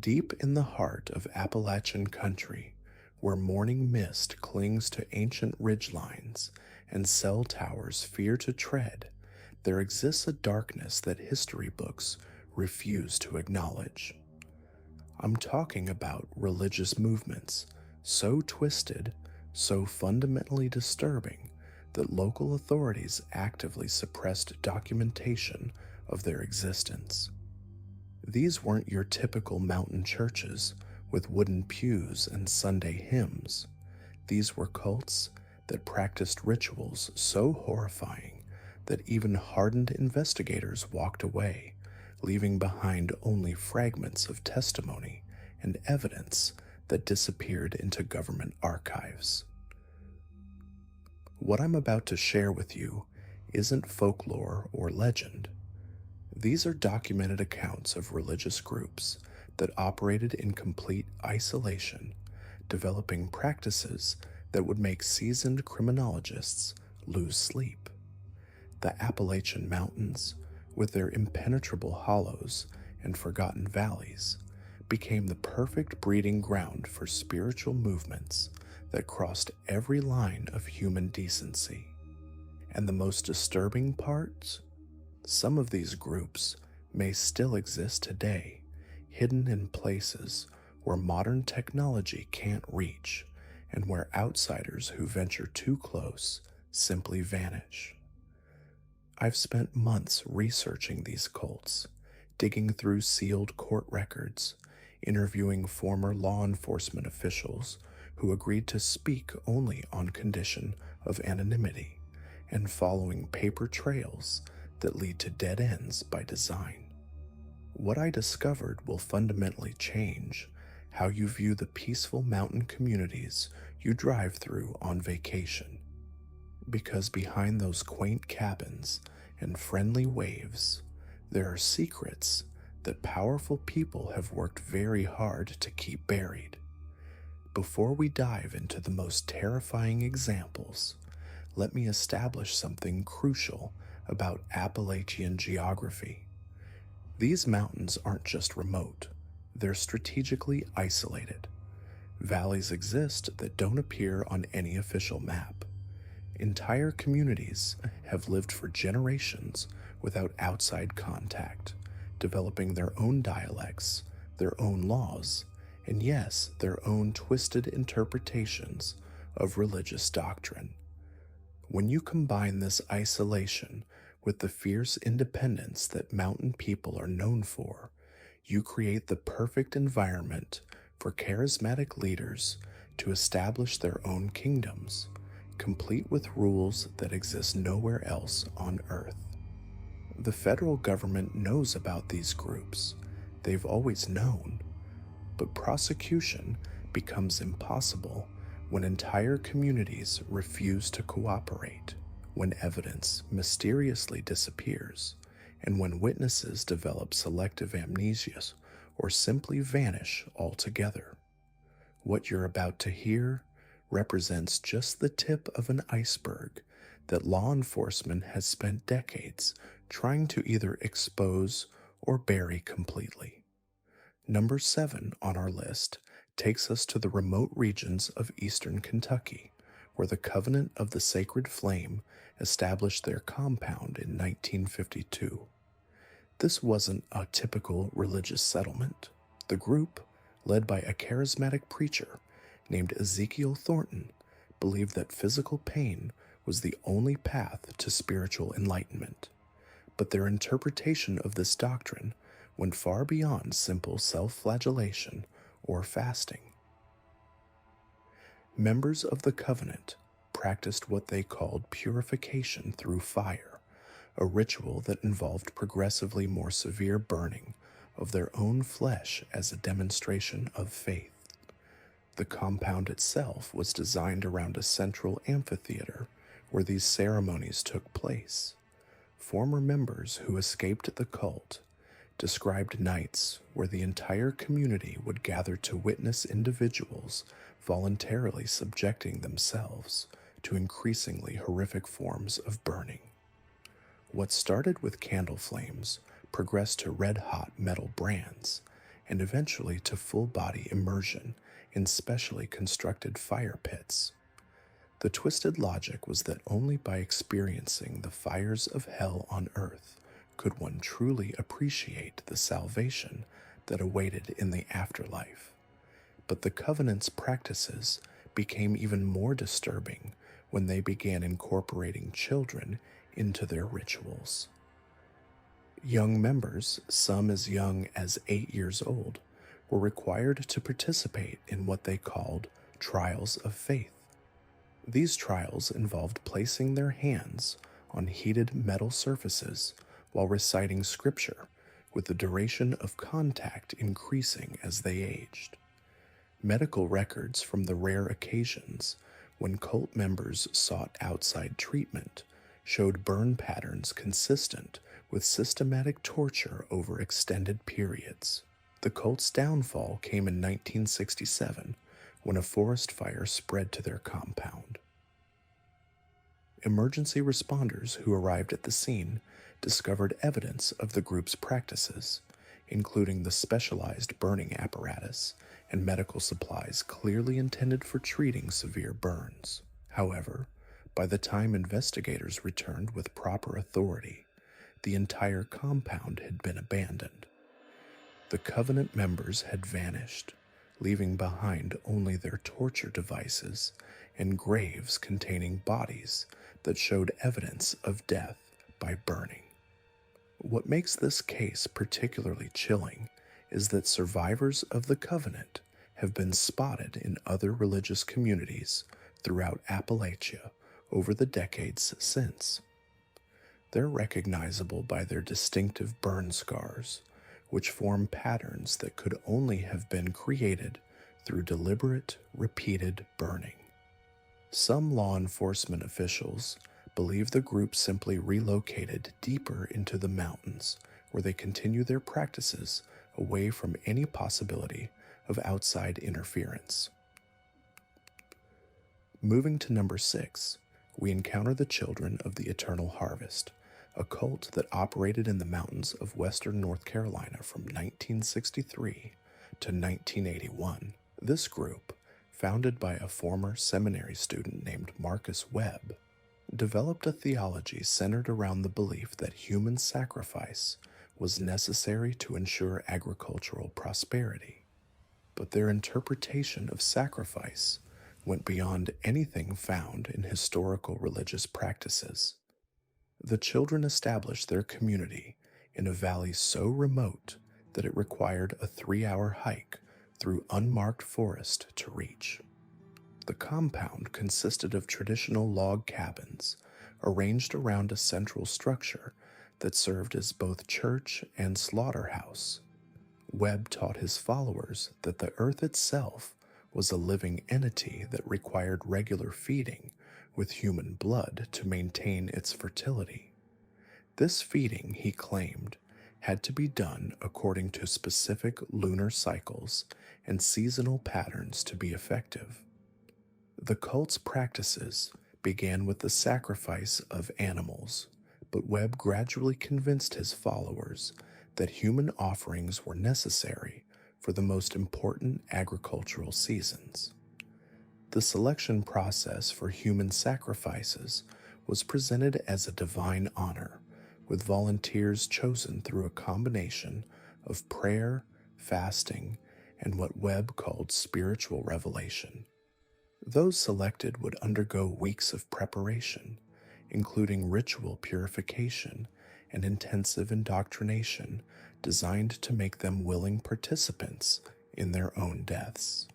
Deep in the heart of Appalachian country, where morning mist clings to ancient ridgelines and cell towers fear to tread, there exists a darkness that history books refuse to acknowledge. I'm talking about religious movements so twisted, so fundamentally disturbing that local authorities actively suppressed documentation of their existence. These weren't your typical mountain churches with wooden pews and Sunday hymns. These were cults that practiced rituals so horrifying that even hardened investigators walked away, leaving behind only fragments of testimony and evidence that disappeared into government archives. What I'm about to share with you isn't folklore or legend. These are documented accounts of religious groups that operated in complete isolation, developing practices that would make seasoned criminologists lose sleep. The Appalachian Mountains, with their impenetrable hollows and forgotten valleys, became the perfect breeding ground for spiritual movements that crossed every line of human decency. And the most disturbing part? Some of these groups may still exist today, hidden in places where modern technology can't reach, and where outsiders who venture too close simply vanish. I've spent months researching these cults, digging through sealed court records, interviewing former law enforcement officials who agreed to speak only on condition of anonymity, and following paper trails that lead to dead ends by design. What I discovered will fundamentally change how you view the peaceful mountain communities you drive through on vacation. Because behind those quaint cabins and friendly waves, there are secrets that powerful people have worked very hard to keep buried. Before we dive into the most terrifying examples, let me establish something crucial about Appalachian geography. These mountains aren't just remote, they're strategically isolated. Valleys exist that don't appear on any official map. Entire communities have lived for generations without outside contact, developing their own dialects, their own laws, and yes, their own twisted interpretations of religious doctrine. When you combine this isolation with the fierce independence that mountain people are known for, you create the perfect environment for charismatic leaders to establish their own kingdoms, complete with rules that exist nowhere else on earth. The federal government knows about these groups. They've always known. But prosecution becomes impossible when entire communities refuse to cooperate, when evidence mysteriously disappears, and when witnesses develop selective amnesia or simply vanish altogether. What you're about to hear represents just the tip of an iceberg that law enforcement has spent decades trying to either expose or bury completely. Number 7 on our list takes us to the remote regions of eastern Kentucky, where the Covenant of the Sacred Flame established their compound in 1952. This wasn't a typical religious settlement. The group, led by a charismatic preacher named Ezekiel Thornton, believed that physical pain was the only path to spiritual enlightenment. But their interpretation of this doctrine went far beyond simple self-flagellation or fasting. Members of the covenant practiced what they called purification through fire, a ritual that involved progressively more severe burning of their own flesh as a demonstration of faith. The compound itself was designed around a central amphitheater where these ceremonies took place. Former members who escaped the cult described nights where the entire community would gather to witness individuals voluntarily subjecting themselves to increasingly horrific forms of burning. What started with candle flames progressed to red-hot metal brands, and eventually to full-body immersion in specially constructed fire pits. The twisted logic was that only by experiencing the fires of hell on earth could one truly appreciate the salvation that awaited in the afterlife. But the Covenant's practices became even more disturbing when they began incorporating children into their rituals. Young members, some as young as 8 years old, were required to participate in what they called trials of faith. These trials involved placing their hands on heated metal surfaces while reciting scripture, with the duration of contact increasing as they aged. Medical records from the rare occasions when cult members sought outside treatment showed burn patterns consistent with systematic torture over extended periods. The cult's downfall came in 1967 when a forest fire spread to their compound. Emergency responders who arrived at the scene discovered evidence of the group's practices, including the specialized burning apparatus and medical supplies clearly intended for treating severe burns. However, by the time investigators returned with proper authority, the entire compound had been abandoned. The Covenant members had vanished, leaving behind only their torture devices and graves containing bodies that showed evidence of death by burning. What makes this case particularly chilling is that survivors of the Covenant have been spotted in other religious communities throughout Appalachia over the decades since. They're recognizable by their distinctive burn scars, which form patterns that could only have been created through deliberate, repeated burning. Some law enforcement officials believe the group simply relocated deeper into the mountains, where they continue their practices away from any possibility of outside interference. Moving to number 6, we encounter the Children of the Eternal Harvest, a cult that operated in the mountains of western North Carolina from 1963 to 1981. This group, founded by a former seminary student named Marcus Webb, developed a theology centered around the belief that human sacrifice was necessary to ensure agricultural prosperity. But their interpretation of sacrifice went beyond anything found in historical religious practices. The children established their community in a valley so remote that it required a 3-hour hike through unmarked forest to reach. The compound consisted of traditional log cabins arranged around a central structure that served as both church and slaughterhouse. Webb taught his followers that the earth itself was a living entity that required regular feeding with human blood to maintain its fertility. This feeding, he claimed, had to be done according to specific lunar cycles and seasonal patterns to be effective. The cult's practices began with the sacrifice of animals, but Webb gradually convinced his followers that human offerings were necessary for the most important agricultural seasons. The selection process for human sacrifices was presented as a divine honor, with volunteers chosen through a combination of prayer, fasting, and what Webb called spiritual revelation. Those selected would undergo weeks of preparation, including ritual purification and intensive indoctrination designed to make them willing participants in their own deaths.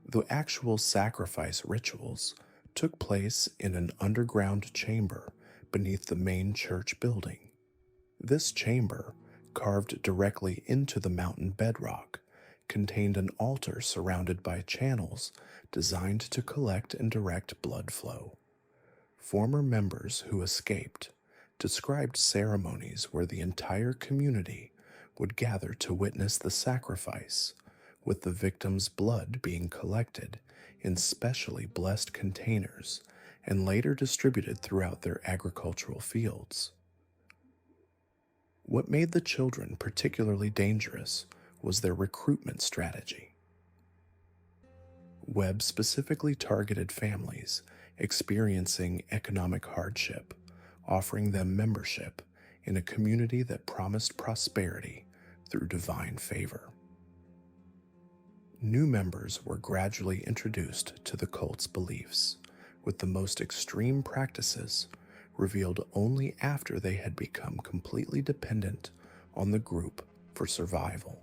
The actual sacrifice rituals took place in an underground chamber beneath the main church building. This chamber, carved directly into the mountain bedrock, contained an altar surrounded by channels designed to collect and direct blood flow. Former members who escaped described ceremonies where the entire community would gather to witness the sacrifice, with the victim's blood being collected in specially blessed containers and later distributed throughout their agricultural fields. What made the children particularly dangerous was their recruitment strategy. Webb specifically targeted families experiencing economic hardship, offering them membership in a community that promised prosperity through divine favor. New members were gradually introduced to the cult's beliefs, with the most extreme practices revealed only after they had become completely dependent on the group for survival.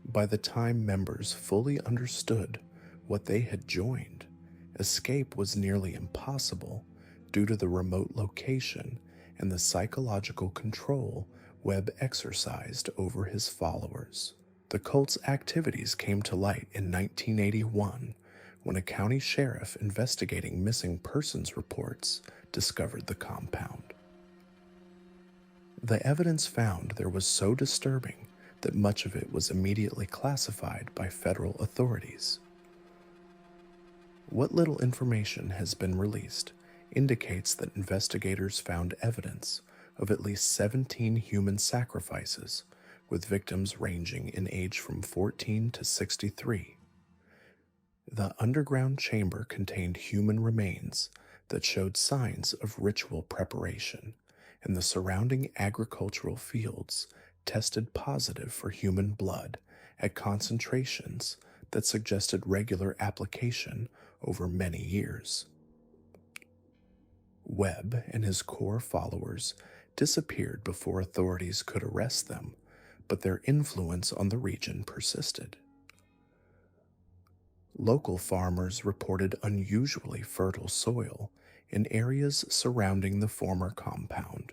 By the time members fully understood what they had joined, escape was nearly impossible due to the remote location and the psychological control Webb exercised over his followers. The cult's activities came to light in 1981 when a county sheriff investigating missing persons reports discovered the compound. The evidence found there was so disturbing that much of it was immediately classified by federal authorities. What little information has been released indicates that investigators found evidence of at least 17 human sacrifices, with victims ranging in age from 14 to 63. The underground chamber contained human remains that showed signs of ritual preparation, and the surrounding agricultural fields tested positive for human blood at concentrations that suggested regular application over many years. Webb and his core followers disappeared before authorities could arrest them, but their influence on the region persisted. Local farmers reported unusually fertile soil in areas surrounding the former compound,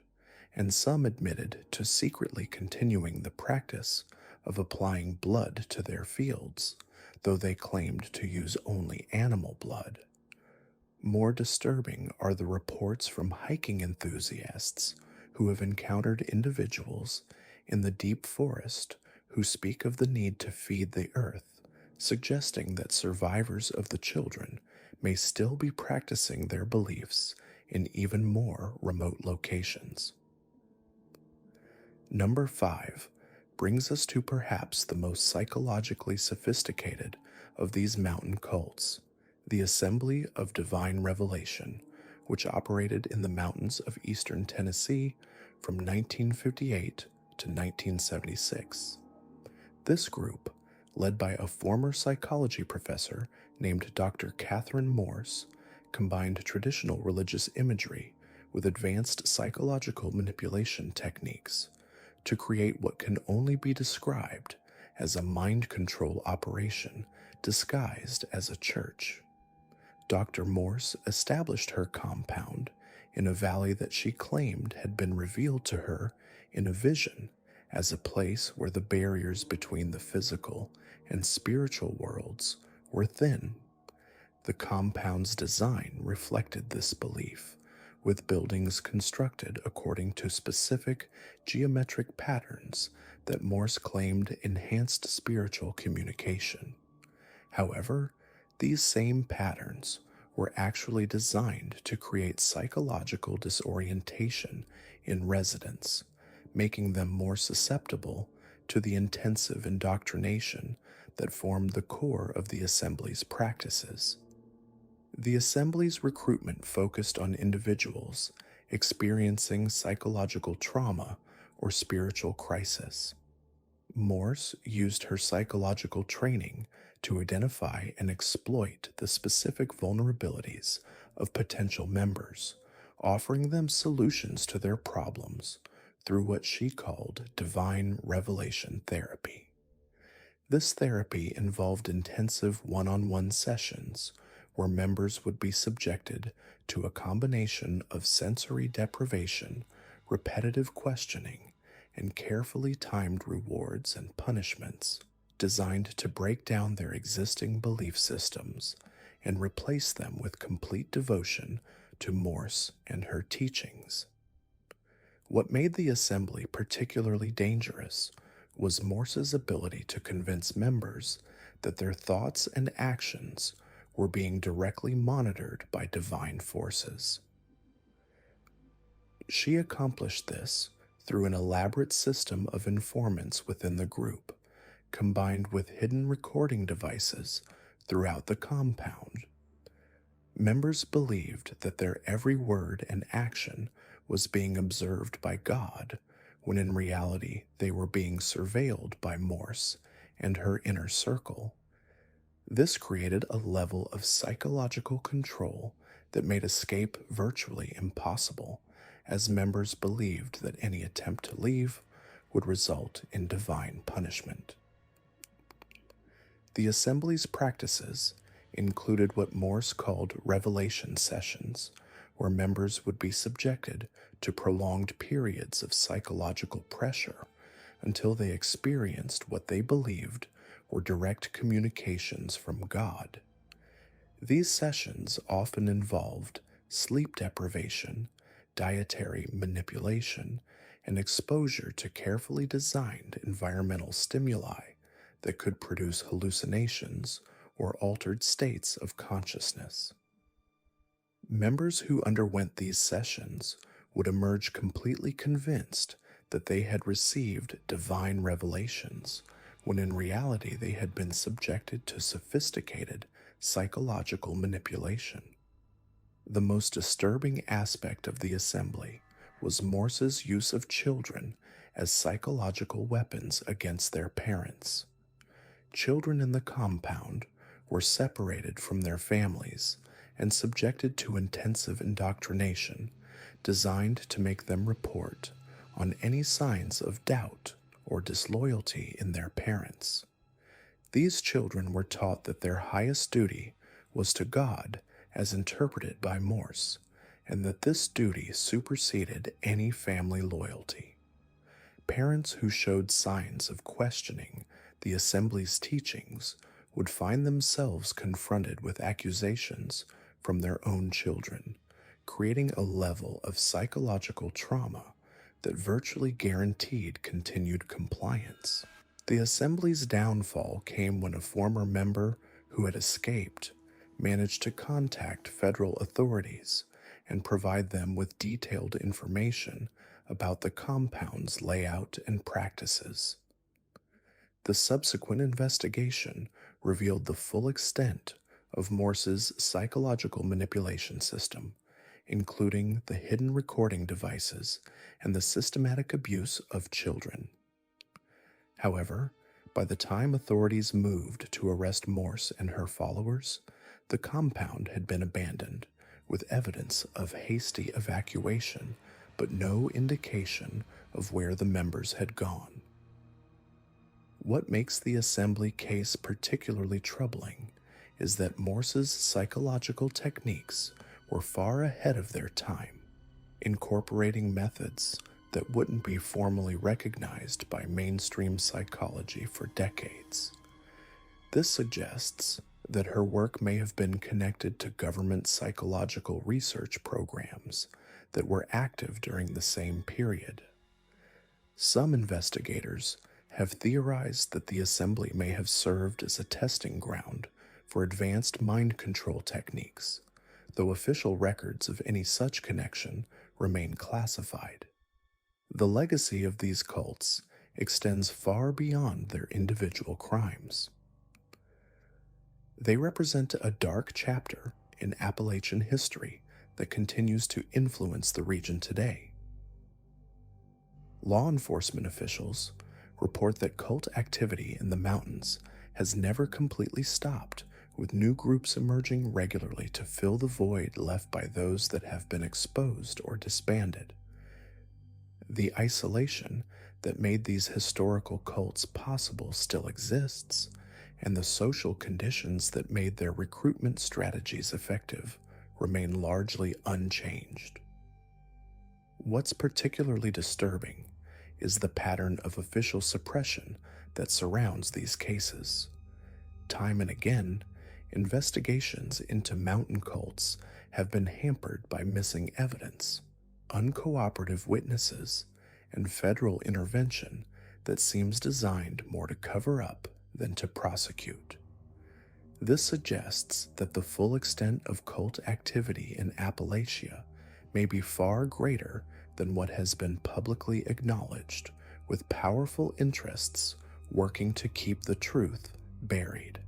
and some admitted to secretly continuing the practice of applying blood to their fields, though they claimed to use only animal blood. More disturbing are the reports from hiking enthusiasts who have encountered individuals in the deep forest who speak of the need to feed the earth, suggesting that survivors of the children may still be practicing their beliefs in even more remote locations. Number 5 brings us to perhaps the most psychologically sophisticated of these mountain cults, the Assembly of Divine Revelation, which operated in the mountains of eastern Tennessee from 1958 to 1976. This group, led by a former psychology professor named Dr. Catherine Morse, combined traditional religious imagery with advanced psychological manipulation techniques to create what can only be described as a mind control operation disguised as a church. Dr. Morse established her compound in a valley that she claimed had been revealed to her in a vision as a place where the barriers between the physical and spiritual worlds were thin. The compound's design reflected this belief, with buildings constructed according to specific geometric patterns that Morse claimed enhanced spiritual communication. However, these same patterns were actually designed to create psychological disorientation in residents, making them more susceptible to the intensive indoctrination that formed the core of the Assembly's practices. The Assembly's recruitment focused on individuals experiencing psychological trauma or spiritual crisis. Morse used her psychological training to identify and exploit the specific vulnerabilities of potential members, offering them solutions to their problems through what she called divine revelation therapy. This therapy involved intensive one-on-one sessions where members would be subjected to a combination of sensory deprivation, repetitive questioning, and carefully timed rewards and punishments designed to break down their existing belief systems and replace them with complete devotion to Morse and her teachings. What made the Assembly particularly dangerous was Morse's ability to convince members that their thoughts and actions were being directly monitored by divine forces. She accomplished this through an elaborate system of informants within the group, combined with hidden recording devices throughout the compound. Members believed that their every word and action was being observed by God, when in reality they were being surveilled by Morse and her inner circle. This created a level of psychological control that made escape virtually impossible, as members believed that any attempt to leave would result in divine punishment. The assembly's practices included what Morse called revelation sessions, where members would be subjected to prolonged periods of psychological pressure until they experienced what they believed were direct communications from God. These sessions often involved sleep deprivation, dietary manipulation, and exposure to carefully designed environmental stimuli that could produce hallucinations or altered states of consciousness. Members who underwent these sessions would emerge completely convinced that they had received divine revelations, when in reality they had been subjected to sophisticated psychological manipulation. The most disturbing aspect of the assembly was Morse's use of children as psychological weapons against their parents. Children in the compound were separated from their families and subjected to intensive indoctrination designed to make them report on any signs of doubt or disloyalty in their parents. These children were taught that their highest duty was to God as interpreted by Morse, and that this duty superseded any family loyalty. Parents who showed signs of questioning the assembly's teachings would find themselves confronted with accusations from their own children, creating a level of psychological trauma that virtually guaranteed continued compliance. The assembly's downfall came when a former member who had escaped managed to contact federal authorities and provide them with detailed information about the compound's layout and practices. The subsequent investigation revealed the full extent of Morse's psychological manipulation system, including the hidden recording devices and the systematic abuse of children. However, by the time authorities moved to arrest Morse and her followers, the compound had been abandoned, with evidence of hasty evacuation, but no indication of where the members had gone. What makes the assembly case particularly troubling is that Morse's psychological techniques were far ahead of their time, incorporating methods that wouldn't be formally recognized by mainstream psychology for decades. This suggests that her work may have been connected to government psychological research programs that were active during the same period. Some investigators have theorized that the assembly may have served as a testing ground for advanced mind control techniques, though official records of any such connection remain classified. The legacy of these cults extends far beyond their individual crimes. They represent a dark chapter in Appalachian history that continues to influence the region today. Law enforcement officials report that cult activity in the mountains has never completely stopped, with new groups emerging regularly to fill the void left by those that have been exposed or disbanded. The isolation that made these historical cults possible still exists, and the social conditions that made their recruitment strategies effective remain largely unchanged. What's particularly disturbing is the pattern of official suppression that surrounds these cases. Time and again, investigations into mountain cults have been hampered by missing evidence, uncooperative witnesses, and federal intervention that seems designed more to cover up than to prosecute. This suggests that the full extent of cult activity in Appalachia may be far greater than what has been publicly acknowledged, with powerful interests working to keep the truth buried.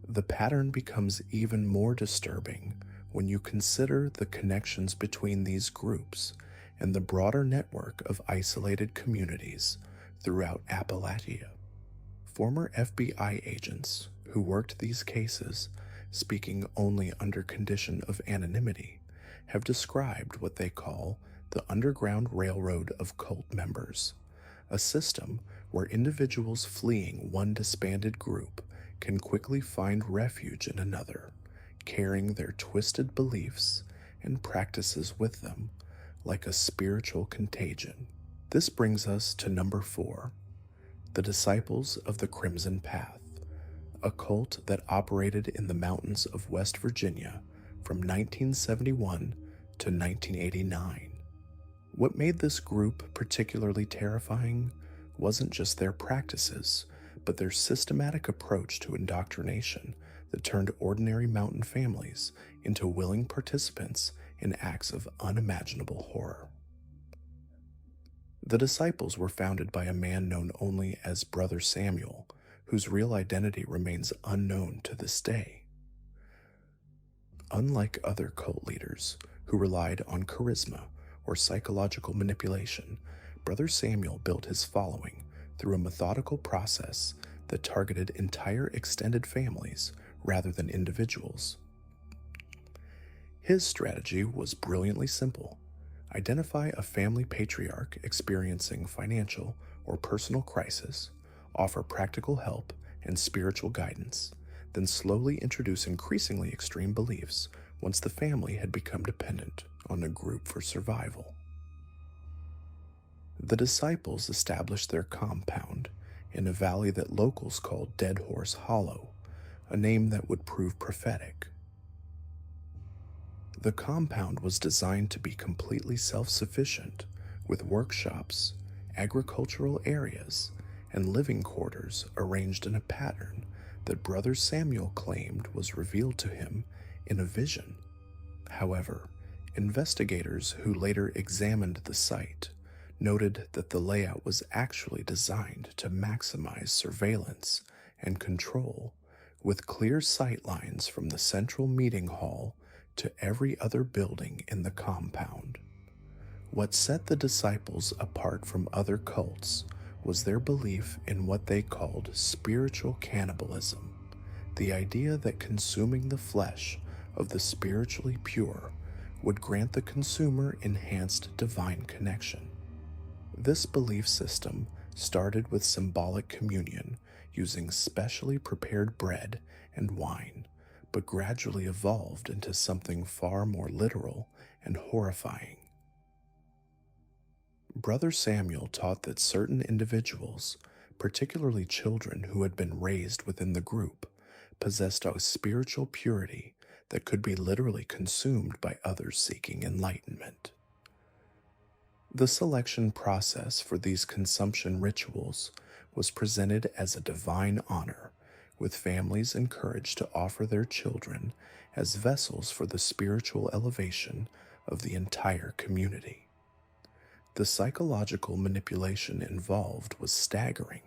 The pattern becomes even more disturbing when you consider the connections between these groups and the broader network of isolated communities throughout Appalachia. Former FBI agents who worked these cases, speaking only under condition of anonymity, have described what they call the Underground Railroad of cult members, a system where individuals fleeing one disbanded group can quickly find refuge in another, carrying their twisted beliefs and practices with them like a spiritual contagion. This brings us to number 4, the Disciples of the Crimson Path, a cult that operated in the mountains of West Virginia from 1971 to 1989. What made this group particularly terrifying wasn't just their practices, but their systematic approach to indoctrination that turned ordinary mountain families into willing participants in acts of unimaginable horror. The Disciples were founded by a man known only as Brother Samuel, whose real identity remains unknown to this day. Unlike other cult leaders who relied on charisma or psychological manipulation, Brother Samuel built his following through a methodical process that targeted entire extended families rather than individuals. His strategy was brilliantly simple. Identify a family patriarch experiencing financial or personal crisis, offer practical help and spiritual guidance, then slowly introduce increasingly extreme beliefs once the family had become dependent on a group for survival. The Disciples established their compound in a valley that locals called Dead Horse Hollow, a name that would prove prophetic. The compound was designed to be completely self-sufficient, with workshops, agricultural areas, and living quarters arranged in a pattern that Brother Samuel claimed was revealed to him in a vision. However, investigators who later examined the site noted that the layout was actually designed to maximize surveillance and control, with clear sight lines from the central meeting hall to every other building in the compound. What set the Disciples apart from other cults was their belief in what they called spiritual cannibalism, the idea that consuming the flesh of the spiritually pure would grant the consumer enhanced divine connection. This belief system started with symbolic communion using specially prepared bread and wine, but gradually evolved into something far more literal and horrifying. Brother Samuel taught that certain individuals, particularly children who had been raised within the group, possessed a spiritual purity that could be literally consumed by others seeking enlightenment. The selection process for these consumption rituals was presented as a divine honor, with families encouraged to offer their children as vessels for the spiritual elevation of the entire community. The psychological manipulation involved was staggering.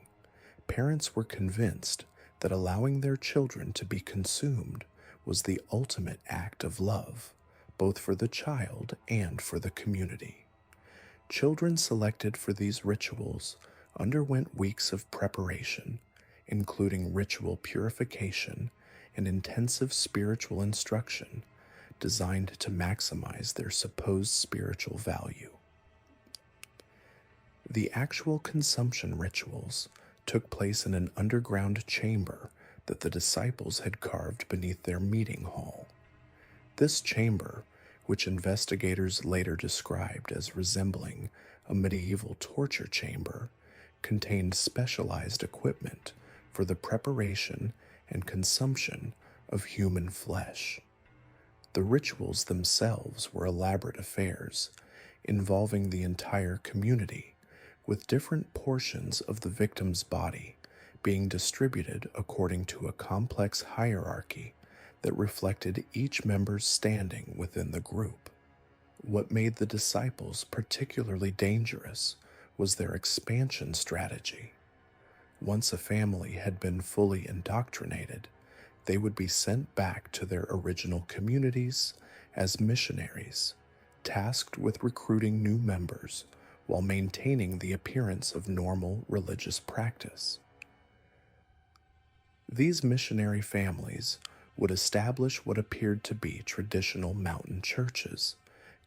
Parents were convinced that allowing their children to be consumed was the ultimate act of love, both for the child and for the community. Children selected for these rituals underwent weeks of preparation, including ritual purification and intensive spiritual instruction designed to maximize their supposed spiritual value. The actual consumption rituals took place in an underground chamber that the Disciples had carved beneath their meeting hall. This chamber, which investigators later described as resembling a medieval torture chamber, contained specialized equipment for the preparation and consumption of human flesh. The rituals themselves were elaborate affairs, involving the entire community, with different portions of the victim's body being distributed according to a complex hierarchy that reflected each member's standing within the group. What made the Disciples particularly dangerous was their expansion strategy. Once a family had been fully indoctrinated, they would be sent back to their original communities as missionaries, tasked with recruiting new members while maintaining the appearance of normal religious practice. These missionary families would establish what appeared to be traditional mountain churches,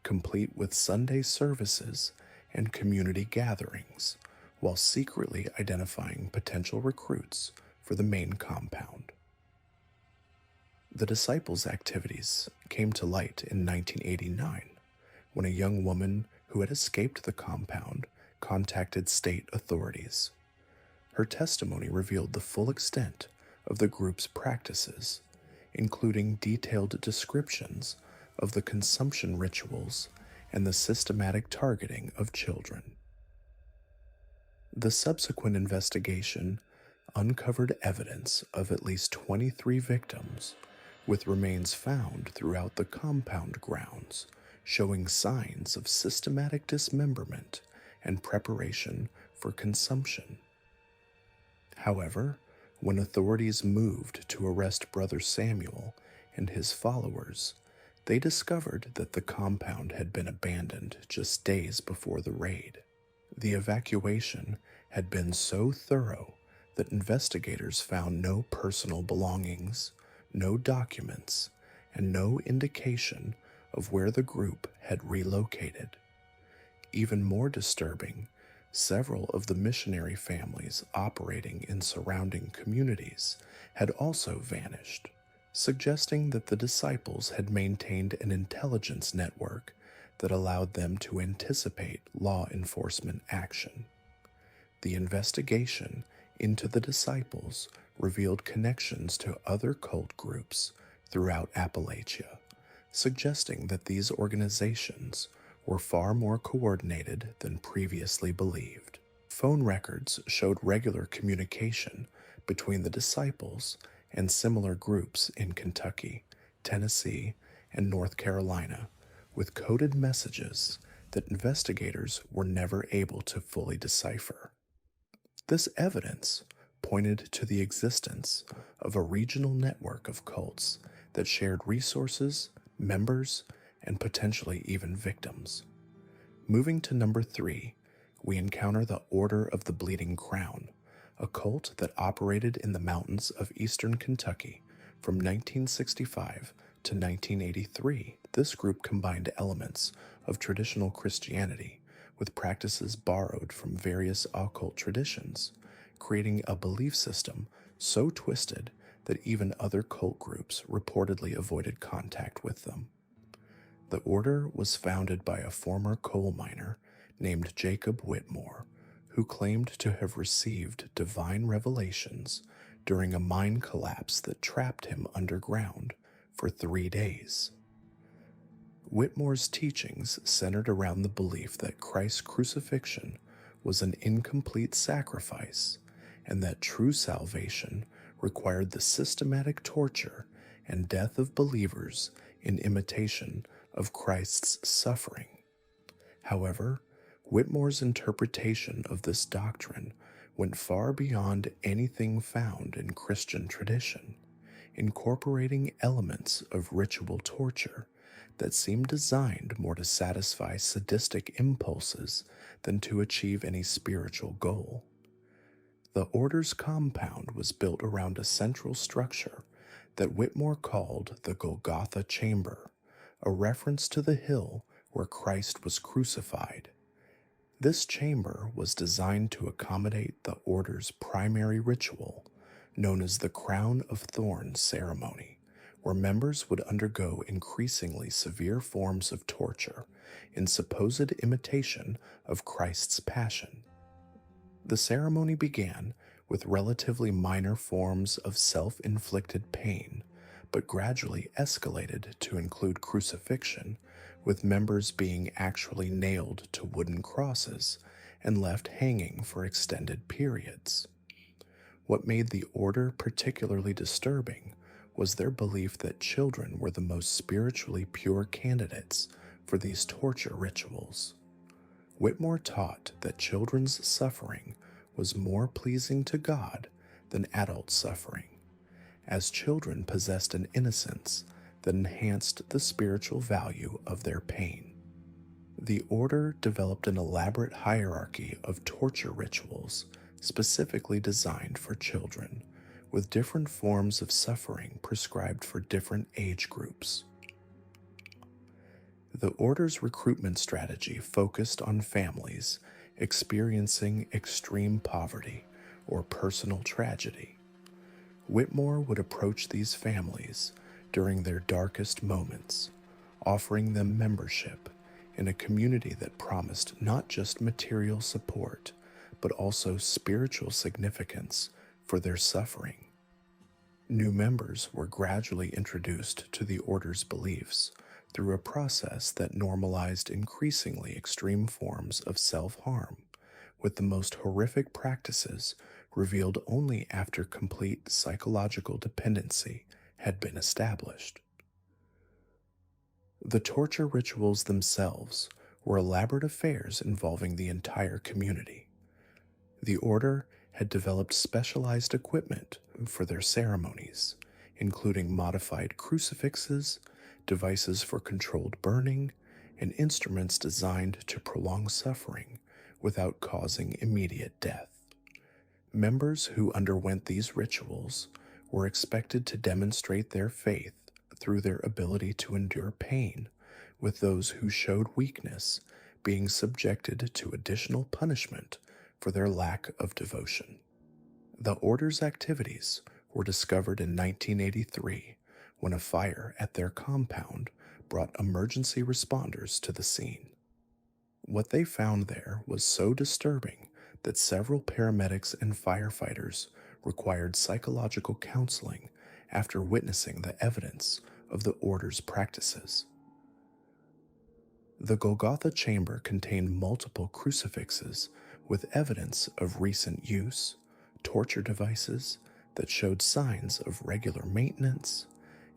complete with Sunday services and community gatherings, while secretly identifying potential recruits for the main compound. The disciples' activities came to light in 1989 when a young woman who had escaped the compound contacted state authorities. Her testimony revealed the full extent of the group's practices, including detailed descriptions of the consumption rituals and the systematic targeting of children. The subsequent investigation uncovered evidence of at least 23 victims, with remains found throughout the compound grounds, showing signs of systematic dismemberment and preparation for consumption. However, when authorities moved to arrest Brother Samuel and his followers, they discovered that the compound had been abandoned just days before the raid. The evacuation had been so thorough that investigators found no personal belongings, no documents, and no indication of where the group had relocated. Even more disturbing, several of the missionary families operating in surrounding communities had also vanished, suggesting that the disciples had maintained an intelligence network that allowed them to anticipate law enforcement action. The investigation into the disciples revealed connections to other cult groups throughout Appalachia, suggesting that these organizations were far more coordinated than previously believed. Phone records showed regular communication between the disciples and similar groups in Kentucky, Tennessee, and North Carolina, with coded messages that investigators were never able to fully decipher. This evidence pointed to the existence of a regional network of cults that shared resources, members, and potentially even victims. Moving to number 3, we encounter the Order of the Bleeding Crown, a cult that operated in the mountains of eastern Kentucky from 1965 to 1983. This group combined elements of traditional Christianity with practices borrowed from various occult traditions, creating a belief system so twisted that even other cult groups reportedly avoided contact with them. The order was founded by a former coal miner named Jacob Whitmore, who claimed to have received divine revelations during a mine collapse that trapped him underground for 3 days. Whitmore's teachings centered around the belief that Christ's crucifixion was an incomplete sacrifice and that true salvation required the systematic torture and death of believers in imitation of Christ's suffering. However, Whitmore's interpretation of this doctrine went far beyond anything found in Christian tradition, incorporating elements of ritual torture that seemed designed more to satisfy sadistic impulses than to achieve any spiritual goal. The order's compound was built around a central structure that Whitmore called the Golgotha Chamber, a reference to the hill where Christ was crucified. This chamber was designed to accommodate the order's primary ritual, known as the Crown of Thorns ceremony, where members would undergo increasingly severe forms of torture in supposed imitation of Christ's passion. The ceremony began with relatively minor forms of self-inflicted pain, but gradually escalated to include crucifixion, with members being actually nailed to wooden crosses and left hanging for extended periods. What made the order particularly disturbing was their belief that children were the most spiritually pure candidates for these torture rituals. Whitmore taught that children's suffering was more pleasing to God than adult suffering, as children possessed an innocence that enhanced the spiritual value of their pain. The order developed an elaborate hierarchy of torture rituals specifically designed for children, with different forms of suffering prescribed for different age groups. The order's recruitment strategy focused on families experiencing extreme poverty or personal tragedy. Whitmore would approach these families during their darkest moments, offering them membership in a community that promised not just material support, but also spiritual significance for their suffering. New members were gradually introduced to the order's beliefs through a process that normalized increasingly extreme forms of self-harm, with the most horrific practices revealed only after complete psychological dependency had been established. The torture rituals themselves were elaborate affairs involving the entire community. The order had developed specialized equipment for their ceremonies, including modified crucifixes, devices for controlled burning, and instruments designed to prolong suffering without causing immediate death. Members who underwent these rituals were expected to demonstrate their faith through their ability to endure pain, with those who showed weakness being subjected to additional punishment for their lack of devotion. The order's activities were discovered in 1983 when a fire at their compound brought emergency responders to the scene. What they found there was so disturbing that several paramedics and firefighters required psychological counseling after witnessing the evidence of the order's practices. The Golgotha chamber contained multiple crucifixes with evidence of recent use, torture devices that showed signs of regular maintenance,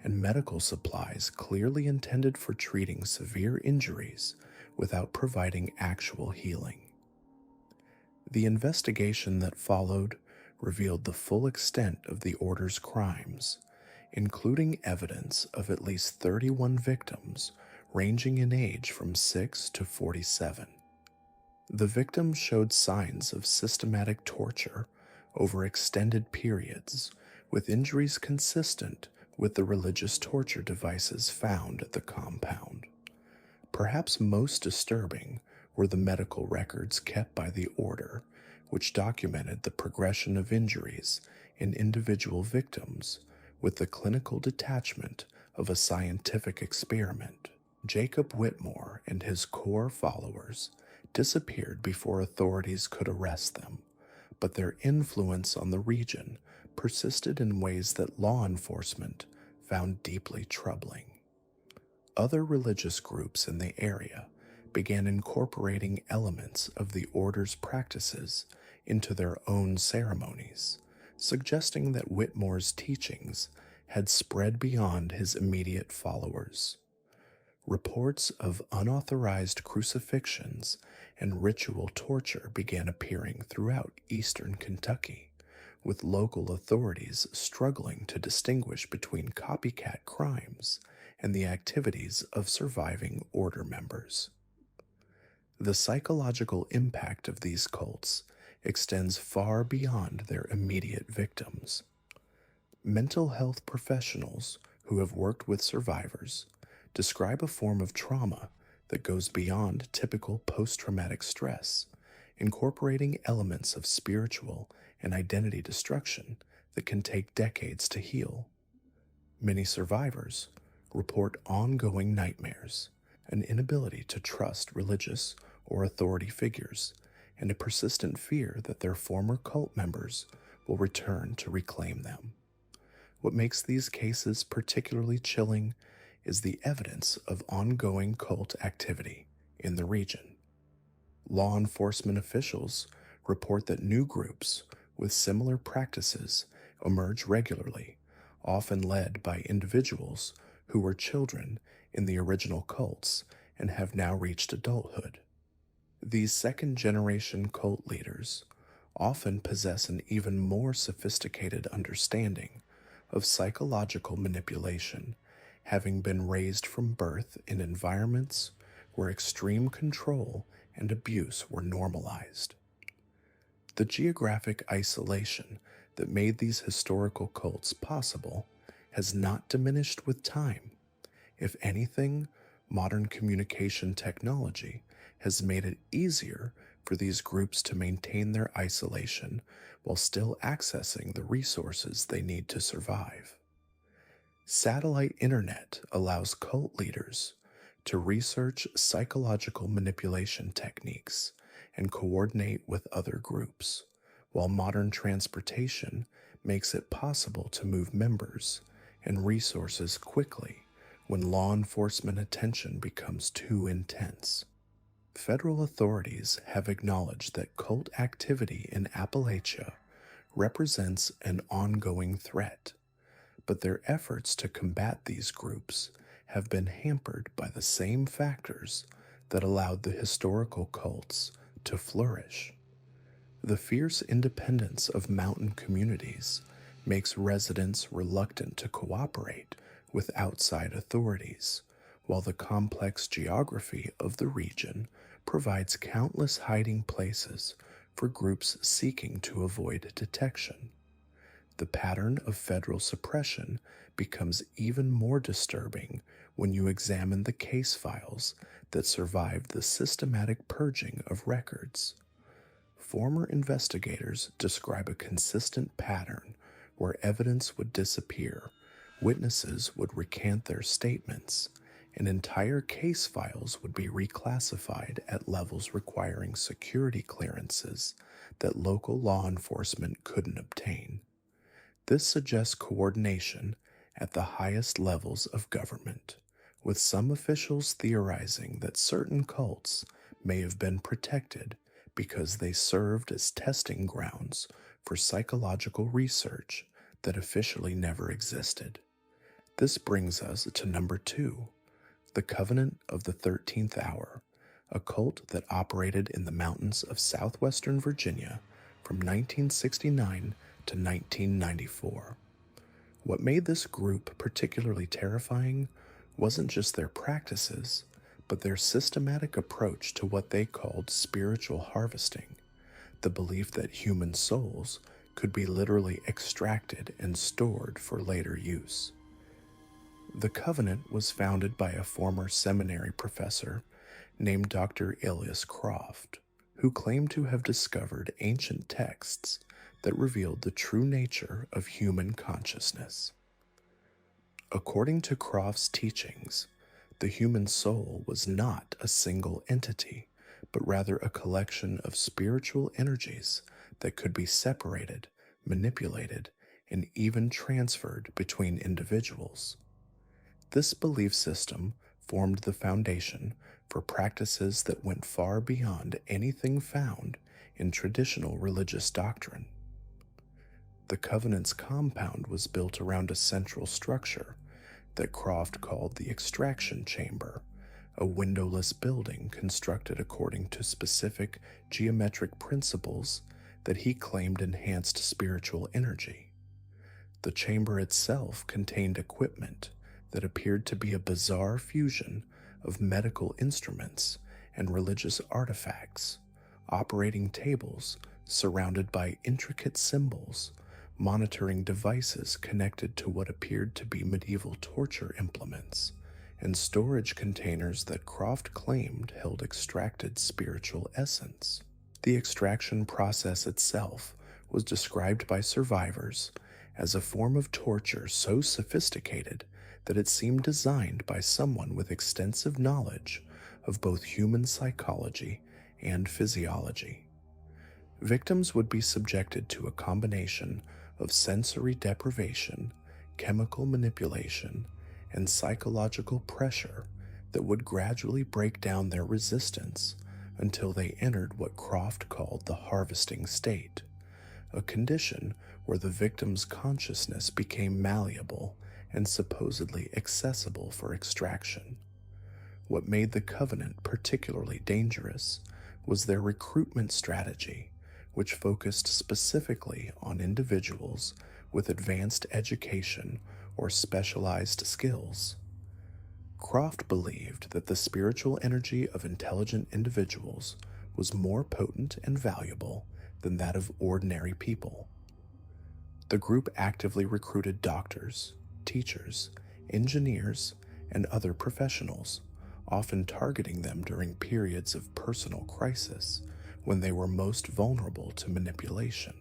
and medical supplies clearly intended for treating severe injuries without providing actual healing. The investigation that followed revealed the full extent of the order's crimes, including evidence of at least 31 victims ranging in age from 6 to 47. The victims showed signs of systematic torture over extended periods, with injuries consistent with the religious torture devices found at the compound. Perhaps most disturbing were the medical records kept by the order, which documented the progression of injuries in individual victims with the clinical detachment of a scientific experiment. Jacob Whitmore and his core followers disappeared before authorities could arrest them, but their influence on the region persisted in ways that law enforcement found deeply troubling. Other religious groups in the area began incorporating elements of the order's practices into their own ceremonies, suggesting that Whitmore's teachings had spread beyond his immediate followers. Reports of unauthorized crucifixions and ritual torture began appearing throughout eastern Kentucky, with local authorities struggling to distinguish between copycat crimes and the activities of surviving order members. The psychological impact of these cults extends far beyond their immediate victims. Mental health professionals who have worked with survivors describe a form of trauma that goes beyond typical post-traumatic stress, incorporating elements of spiritual and identity destruction that can take decades to heal. Many survivors report ongoing nightmares, an inability to trust religious or authority figures, and a persistent fear that their former cult members will return to reclaim them. What makes these cases particularly chilling is the evidence of ongoing cult activity in the region. Law enforcement officials report that new groups with similar practices emerge regularly, often led by individuals who were children in the original cults and have now reached adulthood. These second-generation cult leaders often possess an even more sophisticated understanding of psychological manipulation, having been raised from birth in environments where extreme control and abuse were normalized. The geographic isolation that made these historical cults possible has not diminished with time. If anything, modern communication technology has made it easier for these groups to maintain their isolation while still accessing the resources they need to survive. Satellite internet allows cult leaders to research psychological manipulation techniques and coordinate with other groups, while modern transportation makes it possible to move members and resources quickly when law enforcement attention becomes too intense. Federal authorities have acknowledged that cult activity in Appalachia represents an ongoing threat, but their efforts to combat these groups have been hampered by the same factors that allowed the historical cults to flourish. The fierce independence of mountain communities makes residents reluctant to cooperate with outside authorities, while the complex geography of the region provides countless hiding places for groups seeking to avoid detection. The pattern of federal suppression becomes even more disturbing when you examine the case files that survived the systematic purging of records. Former investigators describe a consistent pattern where evidence would disappear, witnesses would recant their statements, and entire case files would be reclassified at levels requiring security clearances that local law enforcement couldn't obtain. This suggests coordination at the highest levels of government, with some officials theorizing that certain cults may have been protected because they served as testing grounds for psychological research that officially never existed. This brings us to number 2, the Covenant of the 13th Hour, a cult that operated in the mountains of southwestern Virginia from 1969 to 1994. What made this group particularly terrifying wasn't just their practices, but their systematic approach to what they called spiritual harvesting, the belief that human souls could be literally extracted and stored for later use. The Covenant was founded by a former seminary professor named Dr. Elias Croft, who claimed to have discovered ancient texts that revealed the true nature of human consciousness. According to Croft's teachings, the human soul was not a single entity, but rather a collection of spiritual energies that could be separated, manipulated, and even transferred between individuals. This belief system formed the foundation for practices that went far beyond anything found in traditional religious doctrine. The Covenant's compound was built around a central structure that Croft called the extraction chamber, a windowless building constructed according to specific geometric principles that he claimed enhanced spiritual energy. The chamber itself contained equipment that appeared to be a bizarre fusion of medical instruments and religious artifacts, operating tables surrounded by intricate symbols, monitoring devices connected to what appeared to be medieval torture implements, and storage containers that Croft claimed held extracted spiritual essence. The extraction process itself was described by survivors as a form of torture so sophisticated that it seemed designed by someone with extensive knowledge of both human psychology and physiology. Victims would be subjected to a combination of sensory deprivation, chemical manipulation, and psychological pressure that would gradually break down their resistance until they entered what Croft called the harvesting state, a condition where the victim's consciousness became malleable and supposedly accessible for extraction. What made the Covenant particularly dangerous was their recruitment strategy, which focused specifically on individuals with advanced education or specialized skills. Croft believed that the spiritual energy of intelligent individuals was more potent and valuable than that of ordinary people. The group actively recruited doctors, teachers, engineers, and other professionals, often targeting them during periods of personal crisis when they were most vulnerable to manipulation.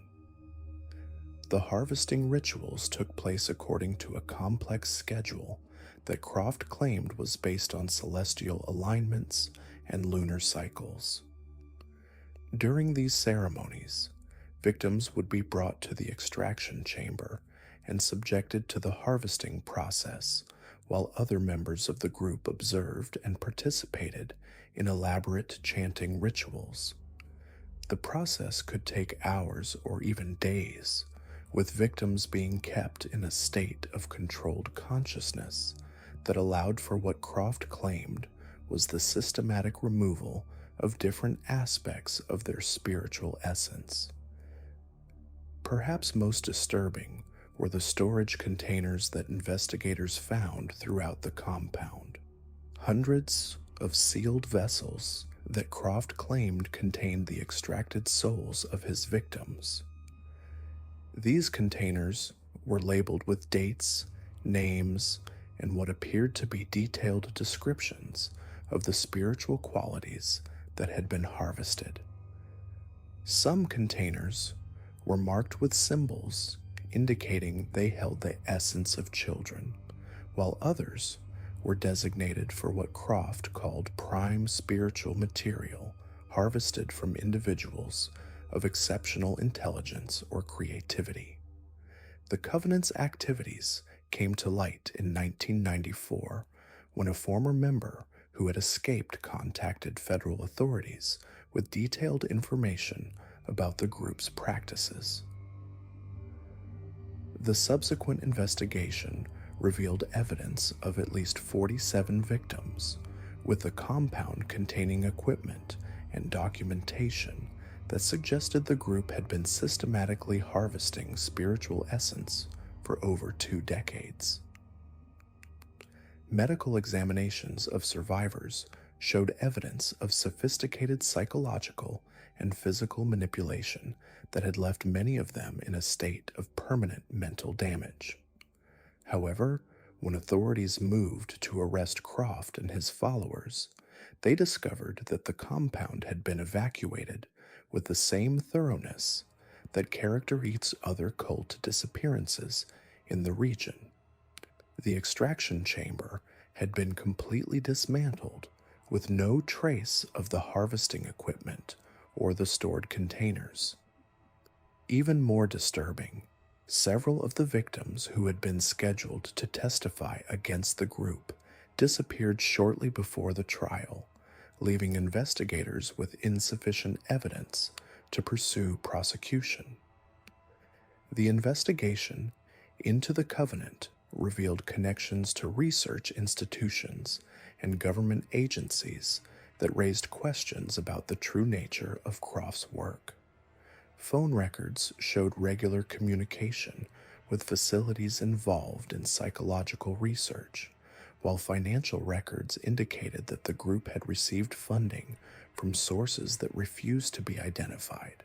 The harvesting rituals took place according to a complex schedule that Croft claimed was based on celestial alignments and lunar cycles. During these ceremonies, victims would be brought to the extraction chamber and subjected to the harvesting process, while other members of the group observed and participated in elaborate chanting rituals. The process could take hours or even days, with victims being kept in a state of controlled consciousness that allowed for what Croft claimed was the systematic removal of different aspects of their spiritual essence. Perhaps most disturbing were the storage containers that investigators found throughout the compound. Hundreds of sealed vessels that Croft claimed contained the extracted souls of his victims. These containers were labeled with dates, names, and what appeared to be detailed descriptions of the spiritual qualities that had been harvested. Some containers were marked with symbols indicating they held the essence of children, while others were designated for what Croft called prime spiritual material harvested from individuals of exceptional intelligence or creativity. The Covenant's activities came to light in 1994 when a former member who had escaped contacted federal authorities with detailed information about the group's practices. The subsequent investigation revealed evidence of at least 47 victims, with the compound containing equipment and documentation that suggested the group had been systematically harvesting spiritual essence for over 2 decades. Medical examinations of survivors showed evidence of sophisticated psychological and physical manipulation that had left many of them in a state of permanent mental damage. However, when authorities moved to arrest Croft and his followers, they discovered that the compound had been evacuated with the same thoroughness that characterized other cult disappearances in the region. The extraction chamber had been completely dismantled, with no trace of the harvesting equipment or the stored containers. Even more disturbing, several of the victims who had been scheduled to testify against the group disappeared shortly before the trial, leaving investigators with insufficient evidence to pursue prosecution. The investigation into the Covenant revealed connections to research institutions and government agencies that raised questions about the true nature of Croft's work. Phone records showed regular communication with facilities involved in psychological research, while financial records indicated that the group had received funding from sources that refused to be identified.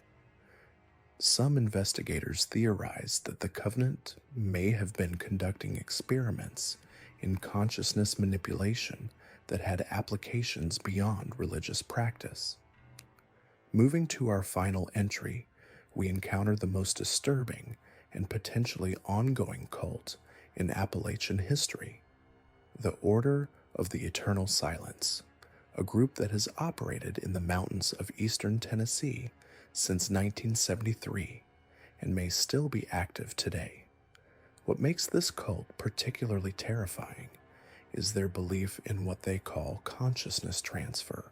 Some investigators theorized that the Covenant may have been conducting experiments in consciousness manipulation that had applications beyond religious practice. Moving to our final entry, we encounter the most disturbing and potentially ongoing cult in Appalachian history, the Order of the Eternal Silence, a group that has operated in the mountains of eastern Tennessee since 1973 and may still be active today. What makes this cult particularly terrifying is their belief in what they call consciousness transfer,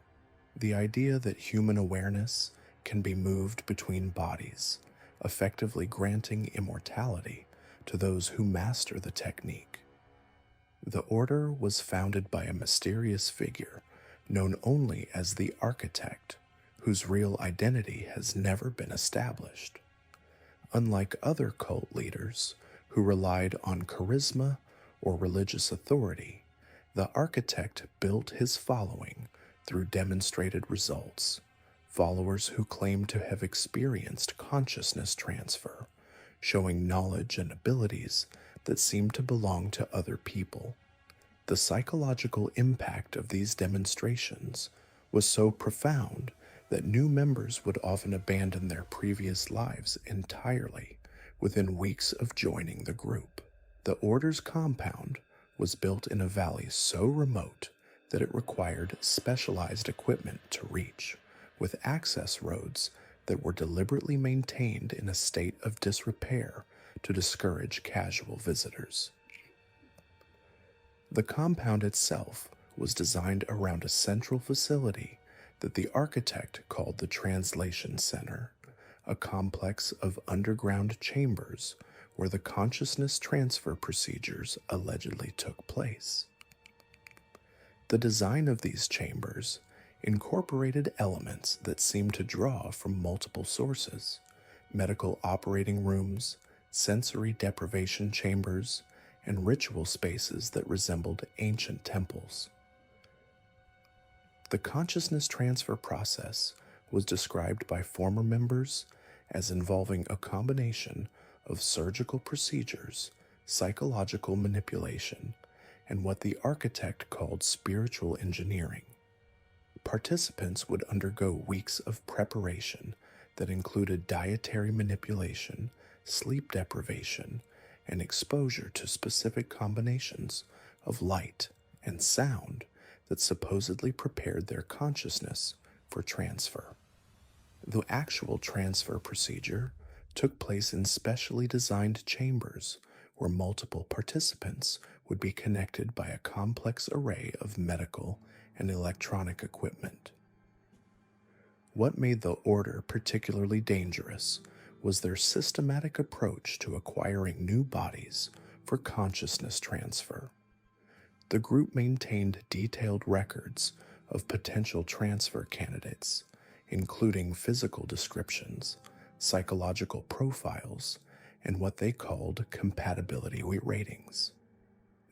the idea that human awareness can be moved between bodies, effectively granting immortality to those who master the technique. The order was founded by a mysterious figure known only as the Architect, whose real identity has never been established. Unlike other cult leaders who relied on charisma or religious authority, the architect built his following through demonstrated results, followers who claimed to have experienced consciousness transfer, showing knowledge and abilities that seemed to belong to other people. The psychological impact of these demonstrations was so profound that new members would often abandon their previous lives entirely within weeks of joining the group. The order's compound was built in a valley so remote that it required specialized equipment to reach, with access roads that were deliberately maintained in a state of disrepair to discourage casual visitors. The compound itself was designed around a central facility that the architect called the Translation Center, a complex of underground chambers where the consciousness transfer procedures allegedly took place. The design of these chambers incorporated elements that seemed to draw from multiple sources: medical operating rooms, sensory deprivation chambers, and ritual spaces that resembled ancient temples. The consciousness transfer process was described by former members as involving a combination of surgical procedures, psychological manipulation, and what the architect called spiritual engineering. Participants would undergo weeks of preparation that included dietary manipulation, sleep deprivation, and exposure to specific combinations of light and sound that supposedly prepared their consciousness for transfer. The actual transfer procedure took place in specially designed chambers where multiple participants would be connected by a complex array of medical and electronic equipment. What made the order particularly dangerous was their systematic approach to acquiring new bodies for consciousness transfer. The group maintained detailed records of potential transfer candidates, including physical descriptions, psychological profiles, and what they called compatibility ratings.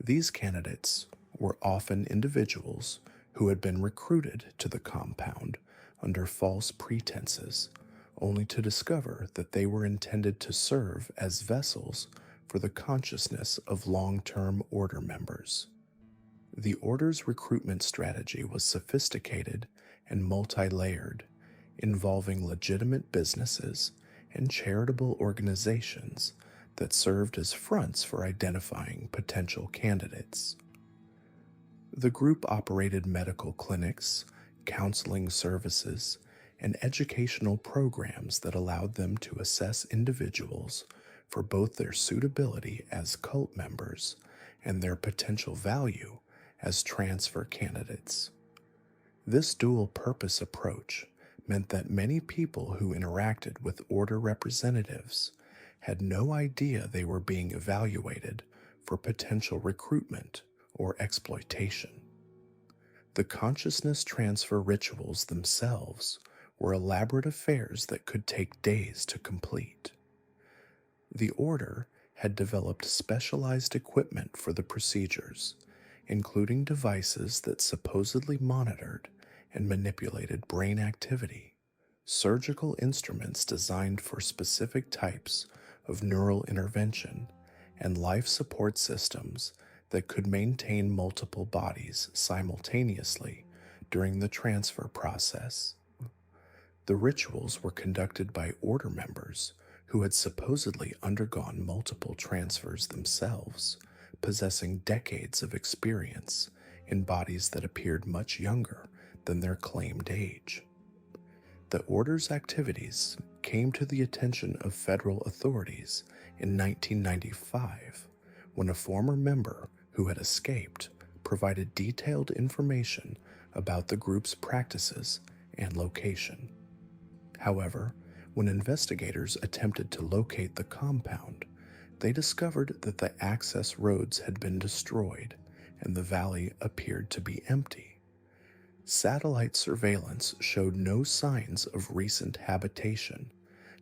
These candidates were often individuals who had been recruited to the compound under false pretenses, only to discover that they were intended to serve as vessels for the consciousness of long-term order members. The order's recruitment strategy was sophisticated and multi-layered, involving legitimate businesses and charitable organizations that served as fronts for identifying potential candidates. The group operated medical clinics, counseling services, and educational programs that allowed them to assess individuals for both their suitability as cult members and their potential value as transfer candidates. This dual-purpose approach meant that many people who interacted with order representatives had no idea they were being evaluated for potential recruitment or exploitation. The consciousness transfer rituals themselves were elaborate affairs that could take days to complete. The order had developed specialized equipment for the procedures, including devices that supposedly monitored and manipulated brain activity, surgical instruments designed for specific types of neural intervention, and life support systems that could maintain multiple bodies simultaneously during the transfer process. The rituals were conducted by order members who had supposedly undergone multiple transfers themselves, possessing decades of experience in bodies that appeared much younger than their claimed age. The order's activities came to the attention of federal authorities in 1995 when a former member who had escaped provided detailed information about the group's practices and location. However, when investigators attempted to locate the compound, they discovered that the access roads had been destroyed and the valley appeared to be empty. Satellite surveillance showed no signs of recent habitation,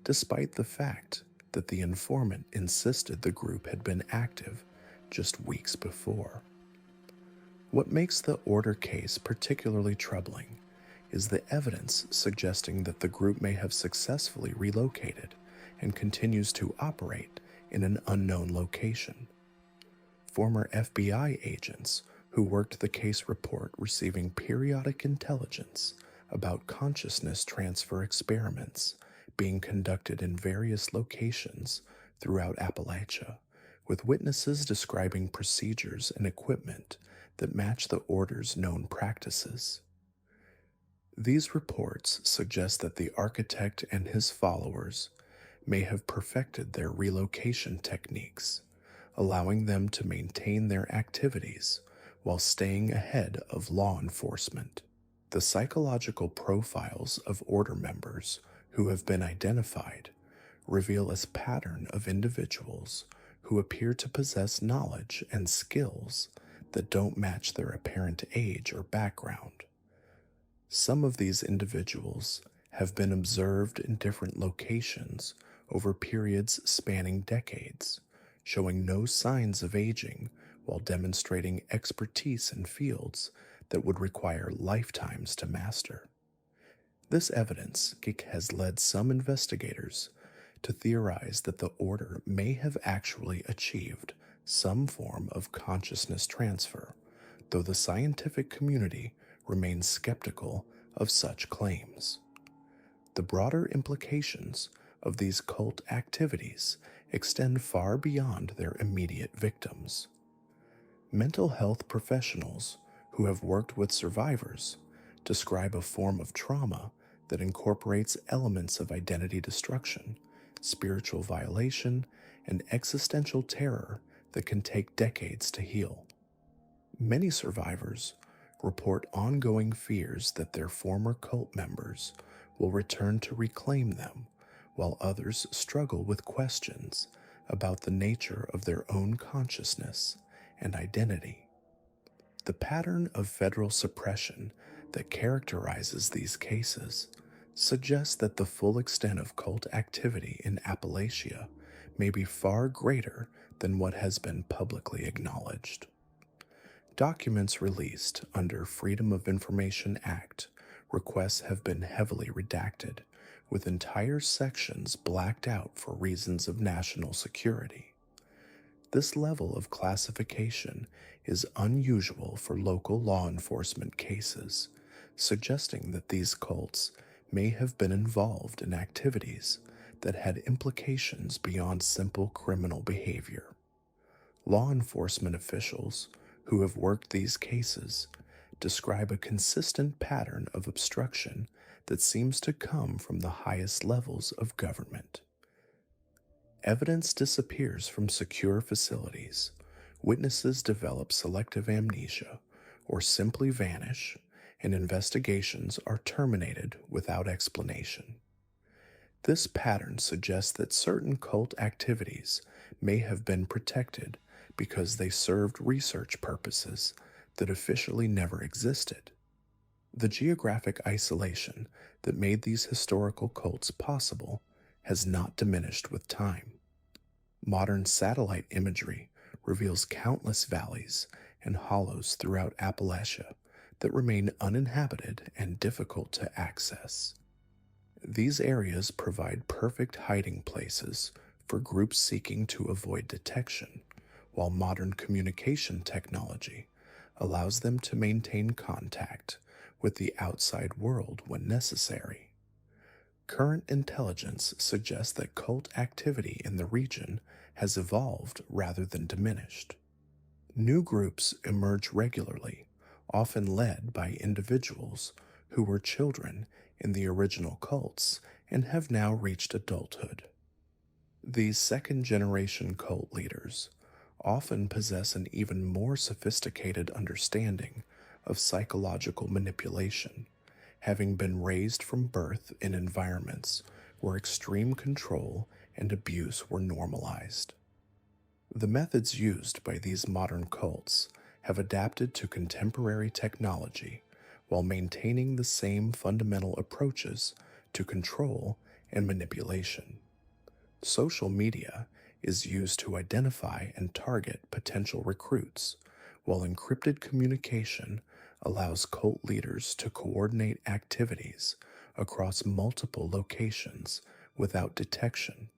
despite the fact that the informant insisted the group had been active just weeks before. What makes the Order case particularly troubling is the evidence suggesting that the group may have successfully relocated and continues to operate in an unknown location. Former FBI agents who worked the case report receiving periodic intelligence about consciousness transfer experiments being conducted in various locations throughout Appalachia, with witnesses describing procedures and equipment that match the Order's known practices. These reports suggest that the architect and his followers may have perfected their relocation techniques, allowing them to maintain their activities while staying ahead of law enforcement. The psychological profiles of Order members who have been identified reveal a pattern of individuals who appear to possess knowledge and skills that don't match their apparent age or background. Some of these individuals have been observed in different locations over periods spanning decades, showing no signs of aging while demonstrating expertise in fields that would require lifetimes to master. This evidence has led some investigators to theorize that the Order may have actually achieved some form of consciousness transfer, though the scientific community remains skeptical of such claims. The broader implications of these cult activities extend far beyond their immediate victims. Mental health professionals who have worked with survivors describe a form of trauma that incorporates elements of identity destruction, spiritual violation, and existential terror that can take decades to heal. Many survivors report ongoing fears that their former cult members will return to reclaim them, while others struggle with questions about the nature of their own consciousness and identity. The pattern of federal suppression that characterizes these cases suggests that the full extent of cult activity in Appalachia may be far greater than what has been publicly acknowledged. Documents released under Freedom of Information Act requests have been heavily redacted, with entire sections blacked out for reasons of national security. This level of classification is unusual for local law enforcement cases, suggesting that these cults may have been involved in activities that had implications beyond simple criminal behavior. Law enforcement officials who have worked these cases describe a consistent pattern of obstruction that seems to come from the highest levels of government. Evidence disappears from secure facilities, witnesses develop selective amnesia, or simply vanish, and investigations are terminated without explanation. This pattern suggests that certain cult activities may have been protected because they served research purposes that officially never existed. The geographic isolation that made these historical cults possible has not diminished with time. Modern satellite imagery reveals countless valleys and hollows throughout Appalachia that remain uninhabited and difficult to access. These areas provide perfect hiding places for groups seeking to avoid detection, while modern communication technology allows them to maintain contact with the outside world when necessary. Current intelligence suggests that cult activity in the region has evolved rather than diminished. New groups emerge regularly, often led by individuals who were children in the original cults and have now reached adulthood. These second-generation cult leaders often possess an even more sophisticated understanding of psychological manipulation, having been raised from birth in environments where extreme control and abuse were normalized. The methods used by these modern cults have adapted to contemporary technology while maintaining the same fundamental approaches to control and manipulation. Social media is used to identify and target potential recruits, while encrypted communication allows cult leaders to coordinate activities across multiple locations without detection.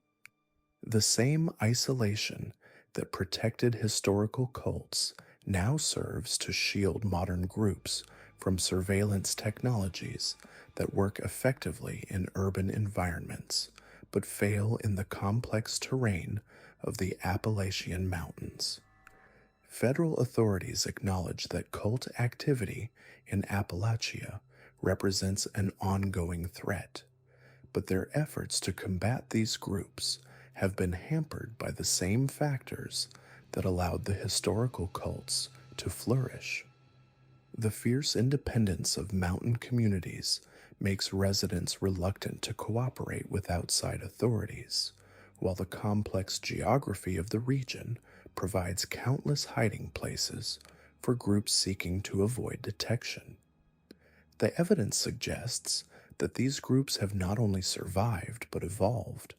The same isolation that protected historical cults now serves to shield modern groups from surveillance technologies that work effectively in urban environments but fail in the complex terrain of the Appalachian Mountains. Federal authorities acknowledge that cult activity in Appalachia represents an ongoing threat, but their efforts to combat these groups have been hampered by the same factors that allowed the historical cults to flourish. The fierce independence of mountain communities makes residents reluctant to cooperate with outside authorities, while the complex geography of the region provides countless hiding places for groups seeking to avoid detection. The evidence suggests that these groups have not only survived but evolved,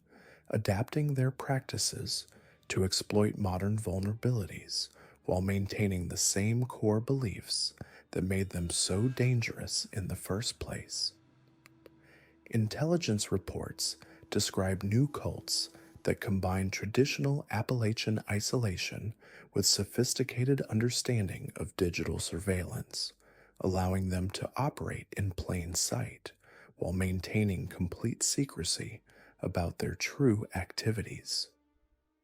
adapting their practices to exploit modern vulnerabilities while maintaining the same core beliefs that made them so dangerous in the first place. Intelligence reports describe new cults that combine traditional Appalachian isolation with sophisticated understanding of digital surveillance, allowing them to operate in plain sight while maintaining complete secrecy about their true activities.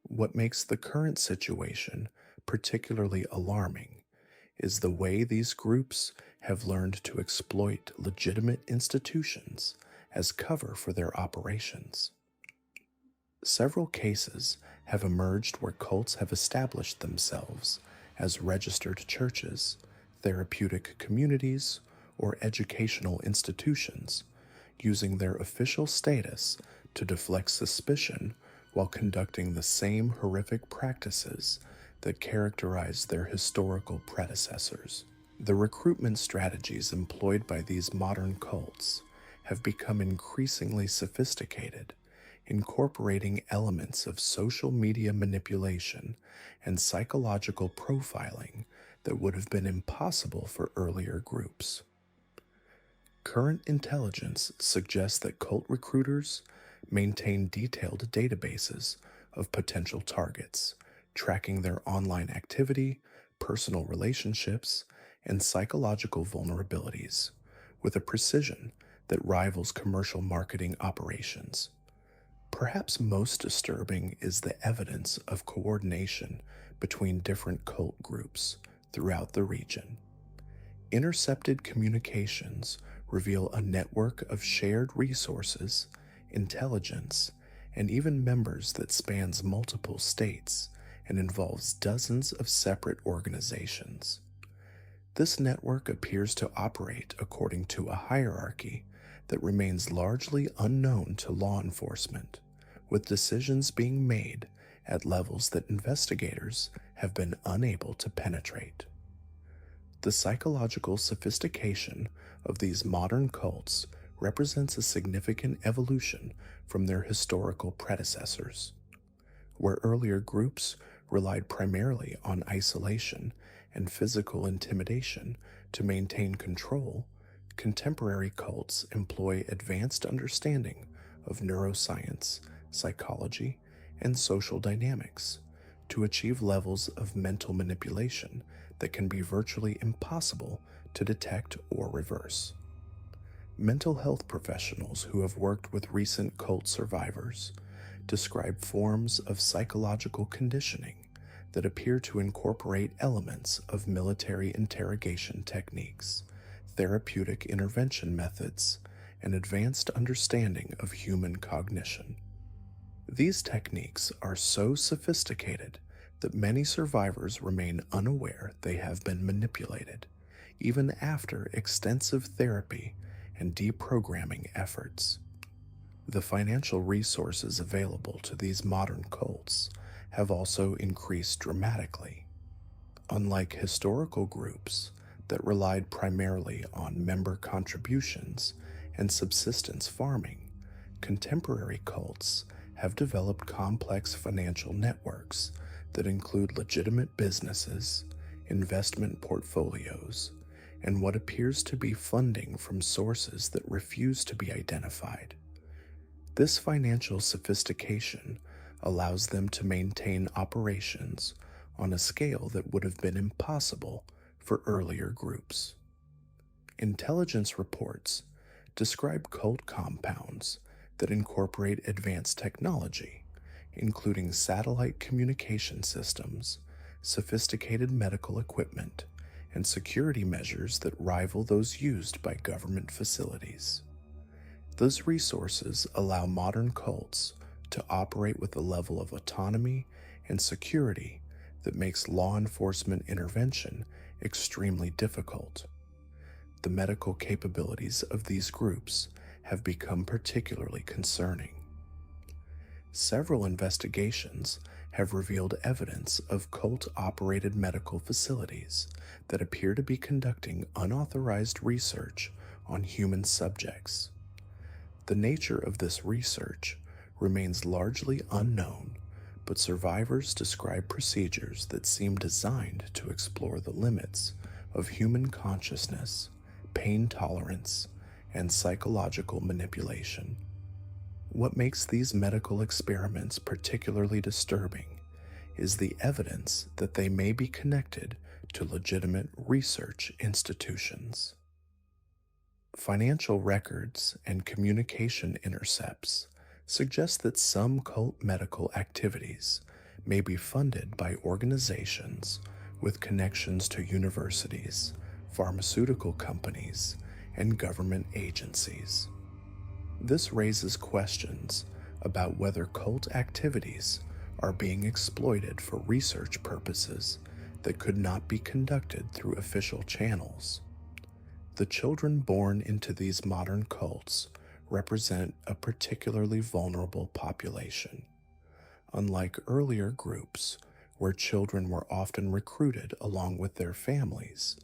What makes the current situation particularly alarming is the way these groups have learned to exploit legitimate institutions as cover for their operations. Several cases have emerged where cults have established themselves as registered churches, therapeutic communities, or educational institutions, using their official status to deflect suspicion while conducting the same horrific practices that characterized their historical predecessors. The recruitment strategies employed by these modern cults have become increasingly sophisticated, incorporating elements of social media manipulation and psychological profiling that would have been impossible for earlier groups. Current intelligence suggests that cult recruiters maintain detailed databases of potential targets, tracking their online activity, personal relationships, and psychological vulnerabilities with a precision that rivals commercial marketing operations. Perhaps most disturbing is the evidence of coordination between different cult groups throughout the region. Intercepted communications reveal a network of shared resources, intelligence, and even members that spans multiple states and involves dozens of separate organizations. This network appears to operate according to a hierarchy that remains largely unknown to law enforcement, with decisions being made at levels that investigators have been unable to penetrate. The psychological sophistication of these modern cults represents a significant evolution from their historical predecessors. Where earlier groups relied primarily on isolation and physical intimidation to maintain control, contemporary cults employ advanced understanding of neuroscience, psychology, and social dynamics to achieve levels of mental manipulation that can be virtually impossible to detect or reverse. Mental health professionals who have worked with recent cult survivors describe forms of psychological conditioning that appear to incorporate elements of military interrogation techniques, therapeutic intervention methods, and advanced understanding of human cognition. These techniques are so sophisticated that many survivors remain unaware they have been manipulated, even after extensive therapy and deprogramming efforts. The financial resources available to these modern cults have also increased dramatically. Unlike historical groups, that relied primarily on member contributions and subsistence farming, contemporary cults have developed complex financial networks that include legitimate businesses, investment portfolios, and what appears to be funding from sources that refuse to be identified. This financial sophistication allows them to maintain operations on a scale that would have been impossible for earlier groups. Intelligence reports describe cult compounds that incorporate advanced technology, including satellite communication systems, sophisticated medical equipment, and security measures that rival those used by government facilities. Those resources allow modern cults to operate with a level of autonomy and security that makes law enforcement intervention extremely difficult. The medical capabilities of these groups have become particularly concerning. Several investigations have revealed evidence of cult-operated medical facilities that appear to be conducting unauthorized research on human subjects. The nature of this research remains largely unknown, but survivors describe procedures that seem designed to explore the limits of human consciousness, pain tolerance, and psychological manipulation. What makes these medical experiments particularly disturbing is the evidence that they may be connected to legitimate research institutions. Financial records and communication intercepts suggest that some cult medical activities may be funded by organizations with connections to universities, pharmaceutical companies, and government agencies. This raises questions about whether cult activities are being exploited for research purposes that could not be conducted through official channels. The children born into these modern cults represent a particularly vulnerable population. Unlike earlier groups, where children were often recruited along with their families,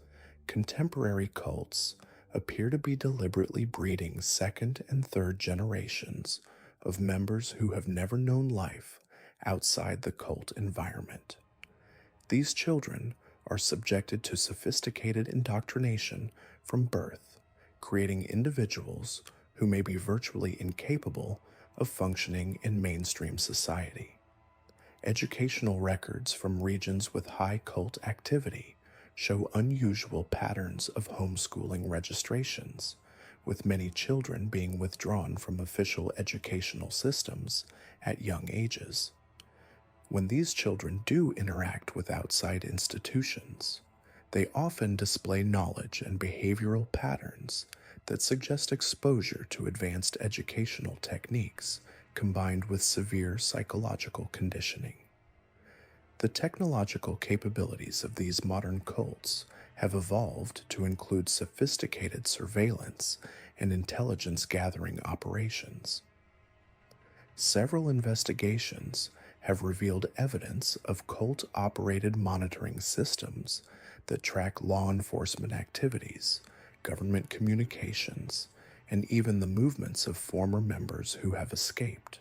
contemporary cults appear to be deliberately breeding second and third generations of members who have never known life outside the cult environment. These children are subjected to sophisticated indoctrination from birth, creating individuals who may be virtually incapable of functioning in mainstream society. Educational records from regions with high cult activity show unusual patterns of homeschooling registrations, with many children being withdrawn from official educational systems at young ages. When these children do interact with outside institutions, they often display knowledge and behavioral patterns that suggest exposure to advanced educational techniques combined with severe psychological conditioning. The technological capabilities of these modern cults have evolved to include sophisticated surveillance and intelligence gathering operations. Several investigations have revealed evidence of cult-operated monitoring systems that track law enforcement activities, government communications, and even the movements of former members who have escaped.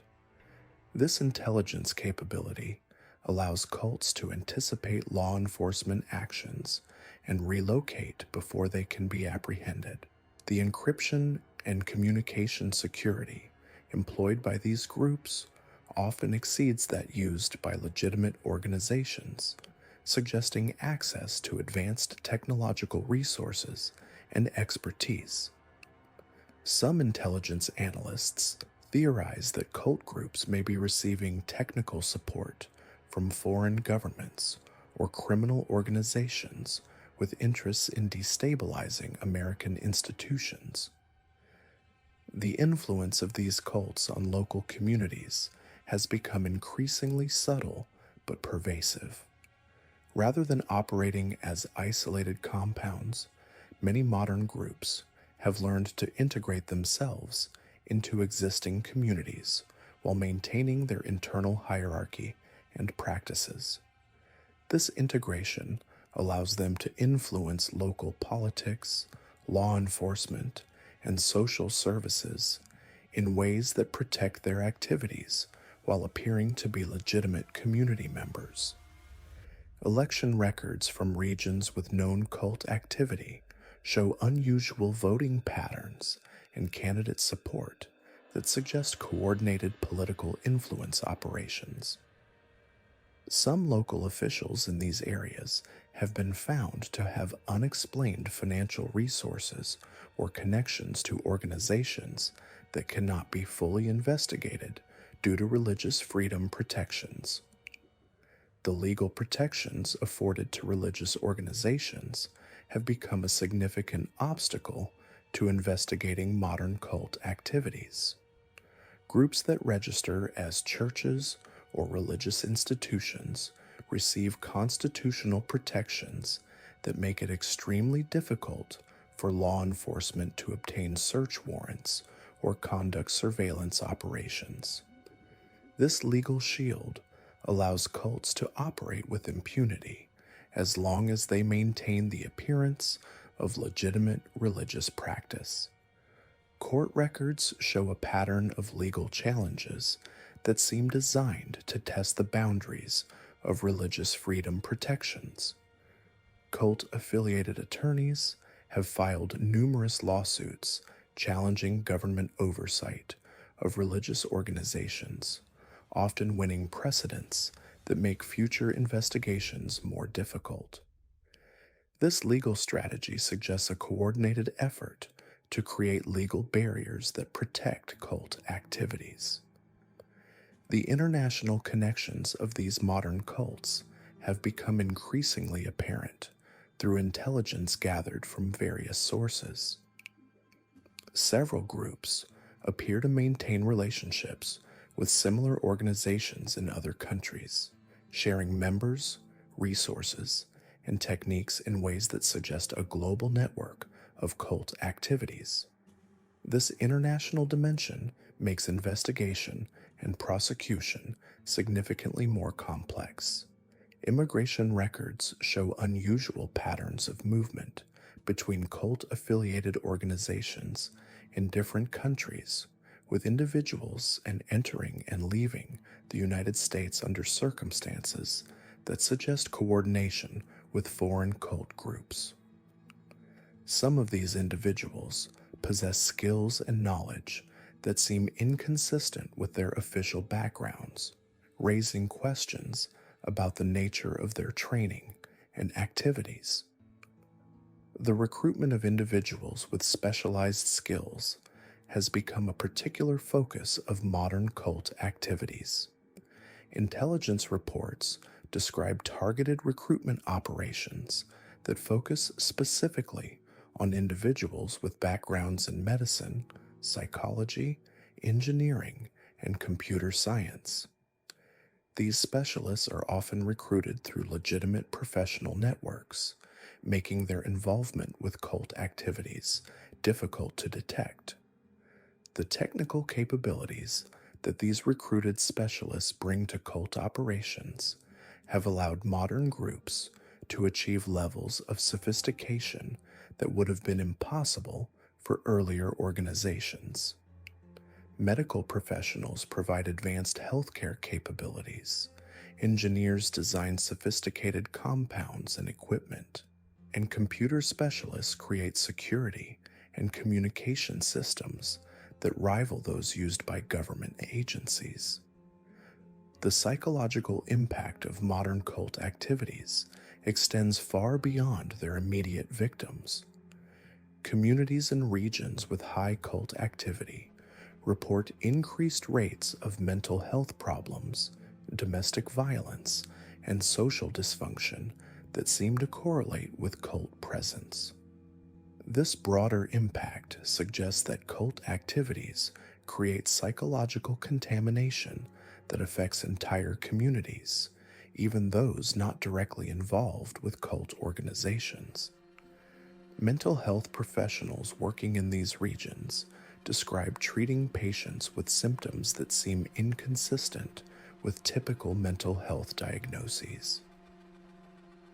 This intelligence capability allows cults to anticipate law enforcement actions and relocate before they can be apprehended. The encryption and communication security employed by these groups often exceeds that used by legitimate organizations, suggesting access to advanced technological resources and expertise. Some intelligence analysts theorize that cult groups may be receiving technical support from foreign governments or criminal organizations with interests in destabilizing American institutions. The influence of these cults on local communities has become increasingly subtle but pervasive. Rather than operating as isolated compounds, many modern groups have learned to integrate themselves into existing communities while maintaining their internal hierarchy and practices. This integration allows them to influence local politics, law enforcement, and social services in ways that protect their activities while appearing to be legitimate community members. Election records from regions with known cult activity show unusual voting patterns and candidate support that suggest coordinated political influence operations. Some local officials in these areas have been found to have unexplained financial resources or connections to organizations that cannot be fully investigated due to religious freedom protections. The legal protections afforded to religious organizations have become a significant obstacle to investigating modern cult activities. Groups that register as churches or religious institutions receive constitutional protections that make it extremely difficult for law enforcement to obtain search warrants or conduct surveillance operations. This legal shield allows cults to operate with impunity as long as they maintain the appearance of legitimate religious practice. Court records show a pattern of legal challenges that seem designed to test the boundaries of religious freedom protections. Cult-affiliated attorneys have filed numerous lawsuits challenging government oversight of religious organizations, often winning precedents that make future investigations more difficult. This legal strategy suggests a coordinated effort to create legal barriers that protect cult activities. The international connections of these modern cults have become increasingly apparent through intelligence gathered from various sources. Several groups appear to maintain relationships with similar organizations in other countries, sharing members, resources, and techniques in ways that suggest a global network of cult activities. This international dimension makes investigation and prosecution significantly more complex. Immigration records show unusual patterns of movement between cult-affiliated organizations in different countries, with individuals entering and leaving the United States under circumstances that suggest coordination with foreign cult groups. Some of these individuals possess skills and knowledge that seem inconsistent with their official backgrounds, raising questions about the nature of their training and activities. The recruitment of individuals with specialized skills has become a particular focus of modern cult activities. Intelligence reports describe targeted recruitment operations that focus specifically on individuals with backgrounds in medicine, psychology, engineering, and computer science. These specialists are often recruited through legitimate professional networks, making their involvement with cult activities difficult to detect. The technical capabilities that these recruited specialists bring to cult operations have allowed modern groups to achieve levels of sophistication that would have been impossible for earlier organizations. Medical professionals provide advanced healthcare capabilities, engineers design sophisticated compounds and equipment, and computer specialists create security and communication systems that rival those used by government agencies. The psychological impact of modern cult activities extends far beyond their immediate victims. Communities and regions with high cult activity report increased rates of mental health problems, domestic violence, and social dysfunction that seem to correlate with cult presence. This broader impact suggests that cult activities create psychological contamination that affects entire communities, even those not directly involved with cult organizations. Mental health professionals working in these regions describe treating patients with symptoms that seem inconsistent with typical mental health diagnoses.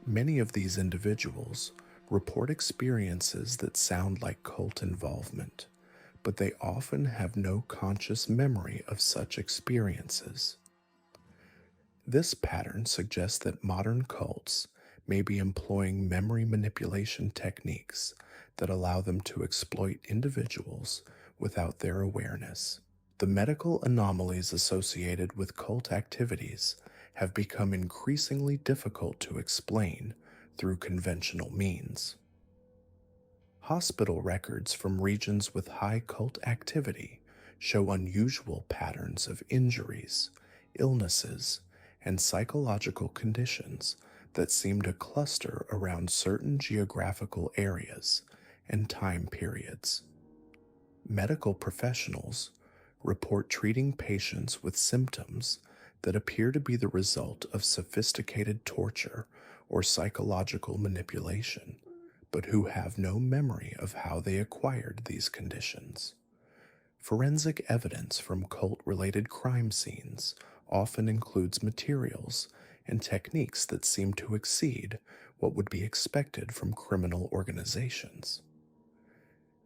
Many of these individuals report experiences that sound like cult involvement, but they often have no conscious memory of such experiences. This pattern suggests that modern cults may be employing memory manipulation techniques that allow them to exploit individuals without their awareness. The medical anomalies associated with cult activities have become increasingly difficult to explain through conventional means. Hospital records from regions with high cult activity show unusual patterns of injuries, illnesses, and psychological conditions that seem to cluster around certain geographical areas and time periods. Medical professionals report treating patients with symptoms that appear to be the result of sophisticated torture or psychological manipulation, but who have no memory of how they acquired these conditions. Forensic evidence from cult-related crime scenes often includes materials and techniques that seem to exceed what would be expected from criminal organizations.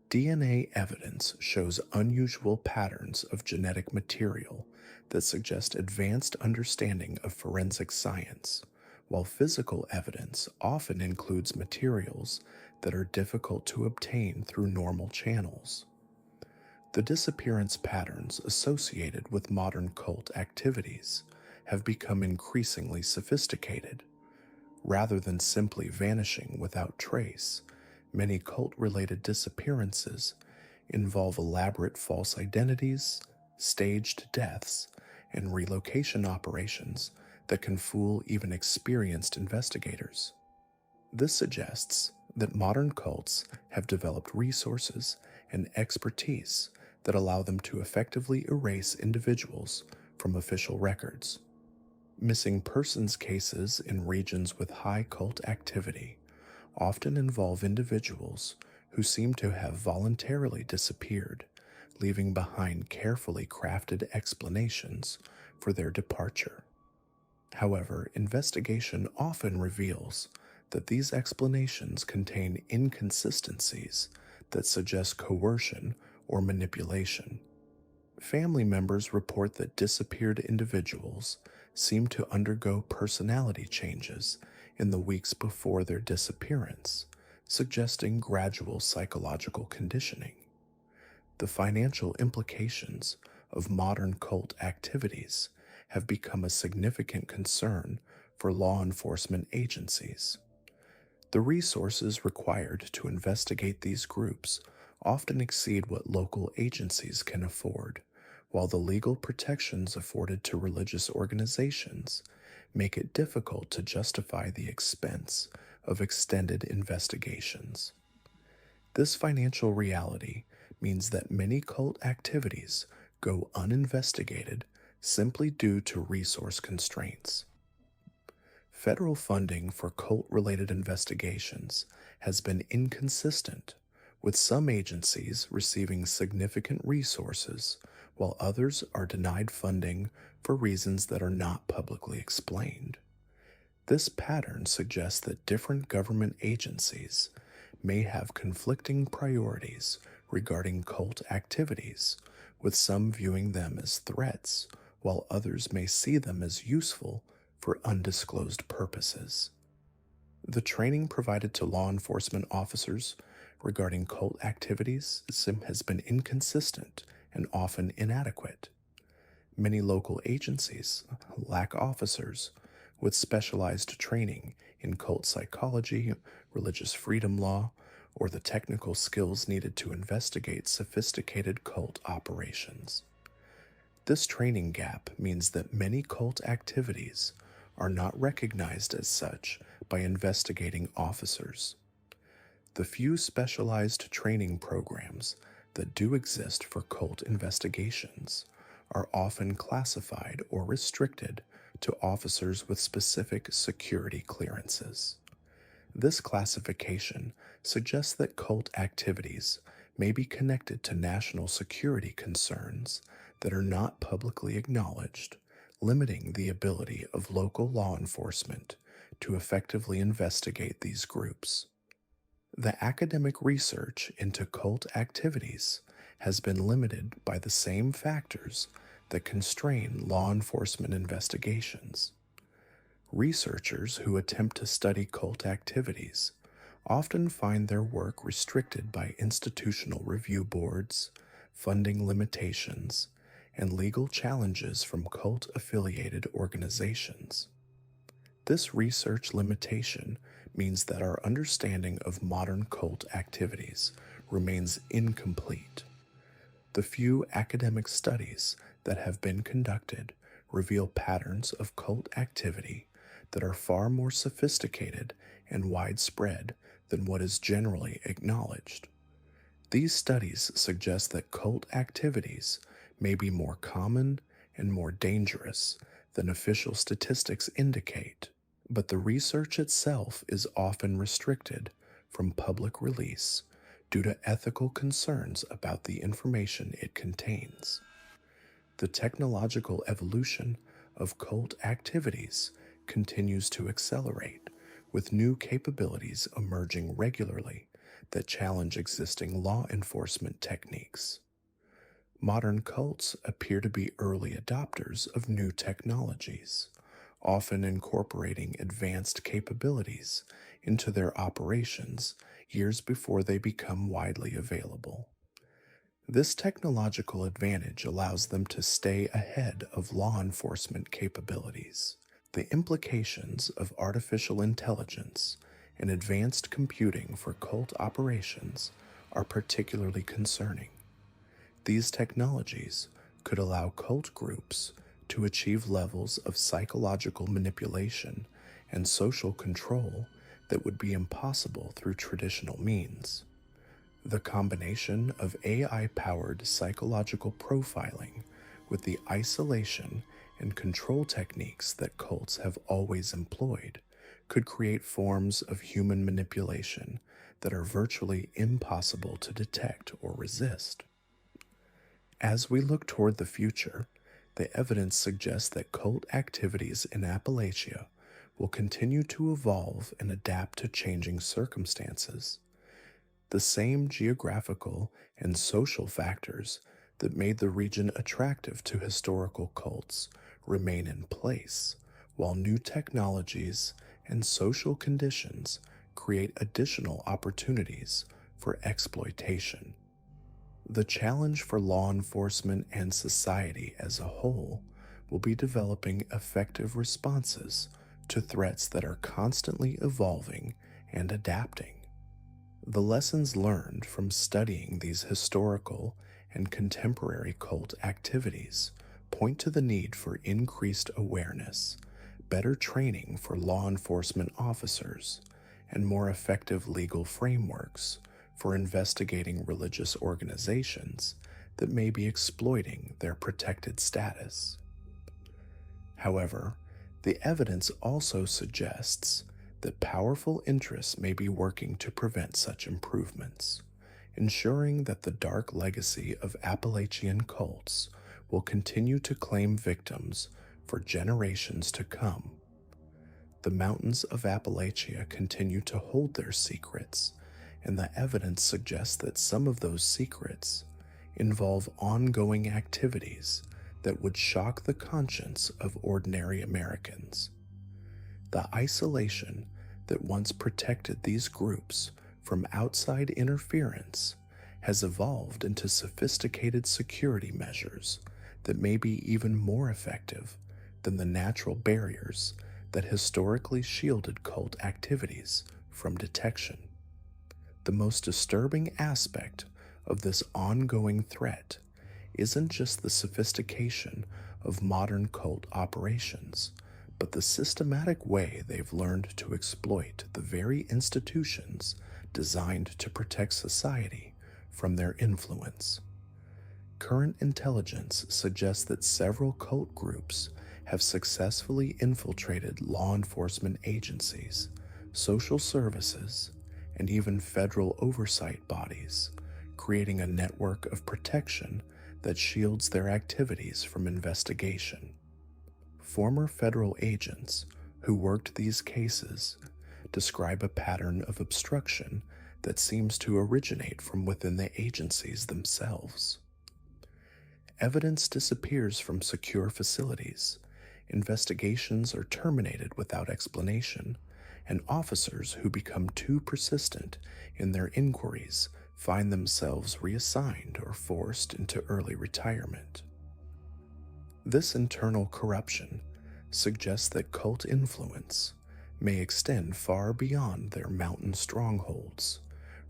DNA evidence shows unusual patterns of genetic material that suggest advanced understanding of forensic science, while physical evidence often includes materials that are difficult to obtain through normal channels. The disappearance patterns associated with modern cult activities have become increasingly sophisticated. Rather than simply vanishing without trace, many cult-related disappearances involve elaborate false identities, staged deaths, and relocation operations that can fool even experienced investigators. This suggests that modern cults have developed resources and expertise that allow them to effectively erase individuals from official records. Missing persons cases in regions with high cult activity often involve individuals who seem to have voluntarily disappeared, leaving behind carefully crafted explanations for their departure. However, investigation often reveals that these explanations contain inconsistencies that suggest coercion or manipulation. Family members report that disappeared individuals seem to undergo personality changes in the weeks before their disappearance, suggesting gradual psychological conditioning. The financial implications of modern cult activities have become a significant concern for law enforcement agencies. The resources required to investigate these groups often exceed what local agencies can afford, while the legal protections afforded to religious organizations make it difficult to justify the expense of extended investigations. This financial reality means that many cult activities go uninvestigated simply due to resource constraints. Federal funding for cult-related investigations has been inconsistent, with some agencies receiving significant resources while others are denied funding for reasons that are not publicly explained. This pattern suggests that different government agencies may have conflicting priorities regarding cult activities, with some viewing them as threats, while others may see them as useful for undisclosed purposes. The training provided to law enforcement officers regarding cult activities has been inconsistent and often inadequate. Many local agencies lack officers with specialized training in cult psychology, religious freedom law, or the technical skills needed to investigate sophisticated cult operations. This training gap means that many cult activities are not recognized as such by investigating officers. The few specialized training programs that do exist for cult investigations are often classified or restricted to officers with specific security clearances. This classification suggests that cult activities may be connected to national security concerns that are not publicly acknowledged, limiting the ability of local law enforcement to effectively investigate these groups. The academic research into cult activities has been limited by the same factors that constrain law enforcement investigations. Researchers who attempt to study cult activities often find their work restricted by institutional review boards, funding limitations, and legal challenges from cult-affiliated organizations. This research limitation means that our understanding of modern cult activities remains incomplete. The few academic studies that have been conducted reveal patterns of cult activity that are far more sophisticated and widespread than what is generally acknowledged. These studies suggest that cult activities may be more common and more dangerous than official statistics indicate, but the research itself is often restricted from public release due to ethical concerns about the information it contains. The technological evolution of cult activities continues to accelerate, with new capabilities emerging regularly that challenge existing law enforcement techniques. Modern cults appear to be early adopters of new technologies, often incorporating advanced capabilities into their operations years before they become widely available. This technological advantage allows them to stay ahead of law enforcement capabilities. The implications of artificial intelligence and advanced computing for cult operations are particularly concerning. These technologies could allow cult groups to achieve levels of psychological manipulation and social control that would be impossible through traditional means. The combination of AI-powered psychological profiling with the isolation and control techniques that cults have always employed could create forms of human manipulation that are virtually impossible to detect or resist. As we look toward the future, the evidence suggests that cult activities in Appalachia will continue to evolve and adapt to changing circumstances. The same geographical and social factors that made the region attractive to historical cults remain in place, while new technologies and social conditions create additional opportunities for exploitation. The challenge for law enforcement and society as a whole will be developing effective responses to threats that are constantly evolving and adapting. The lessons learned from studying these historical and contemporary cult activities point to the need for increased awareness, better training for law enforcement officers, and more effective legal frameworks for investigating religious organizations that may be exploiting their protected status. However, the evidence also suggests that powerful interests may be working to prevent such improvements, ensuring that the dark legacy of Appalachian cults will continue to claim victims for generations to come. The mountains of Appalachia continue to hold their secrets, and the evidence suggests that some of those secrets involve ongoing activities that would shock the conscience of ordinary Americans. The isolation that once protected these groups from outside interference has evolved into sophisticated security measures that may be even more effective than the natural barriers that historically shielded cult activities from detection. The most disturbing aspect of this ongoing threat isn't just the sophistication of modern cult operations, but the systematic way they've learned to exploit the very institutions designed to protect society from their influence. Current intelligence suggests that several cult groups have successfully infiltrated law enforcement agencies, social services, and even federal oversight bodies, creating a network of protection that shields their activities from investigation. Former federal agents who worked these cases describe a pattern of obstruction that seems to originate from within the agencies themselves. Evidence disappears from secure facilities, investigations are terminated without explanation, and officers who become too persistent in their inquiries find themselves reassigned or forced into early retirement. This internal corruption suggests that cult influence may extend far beyond their mountain strongholds,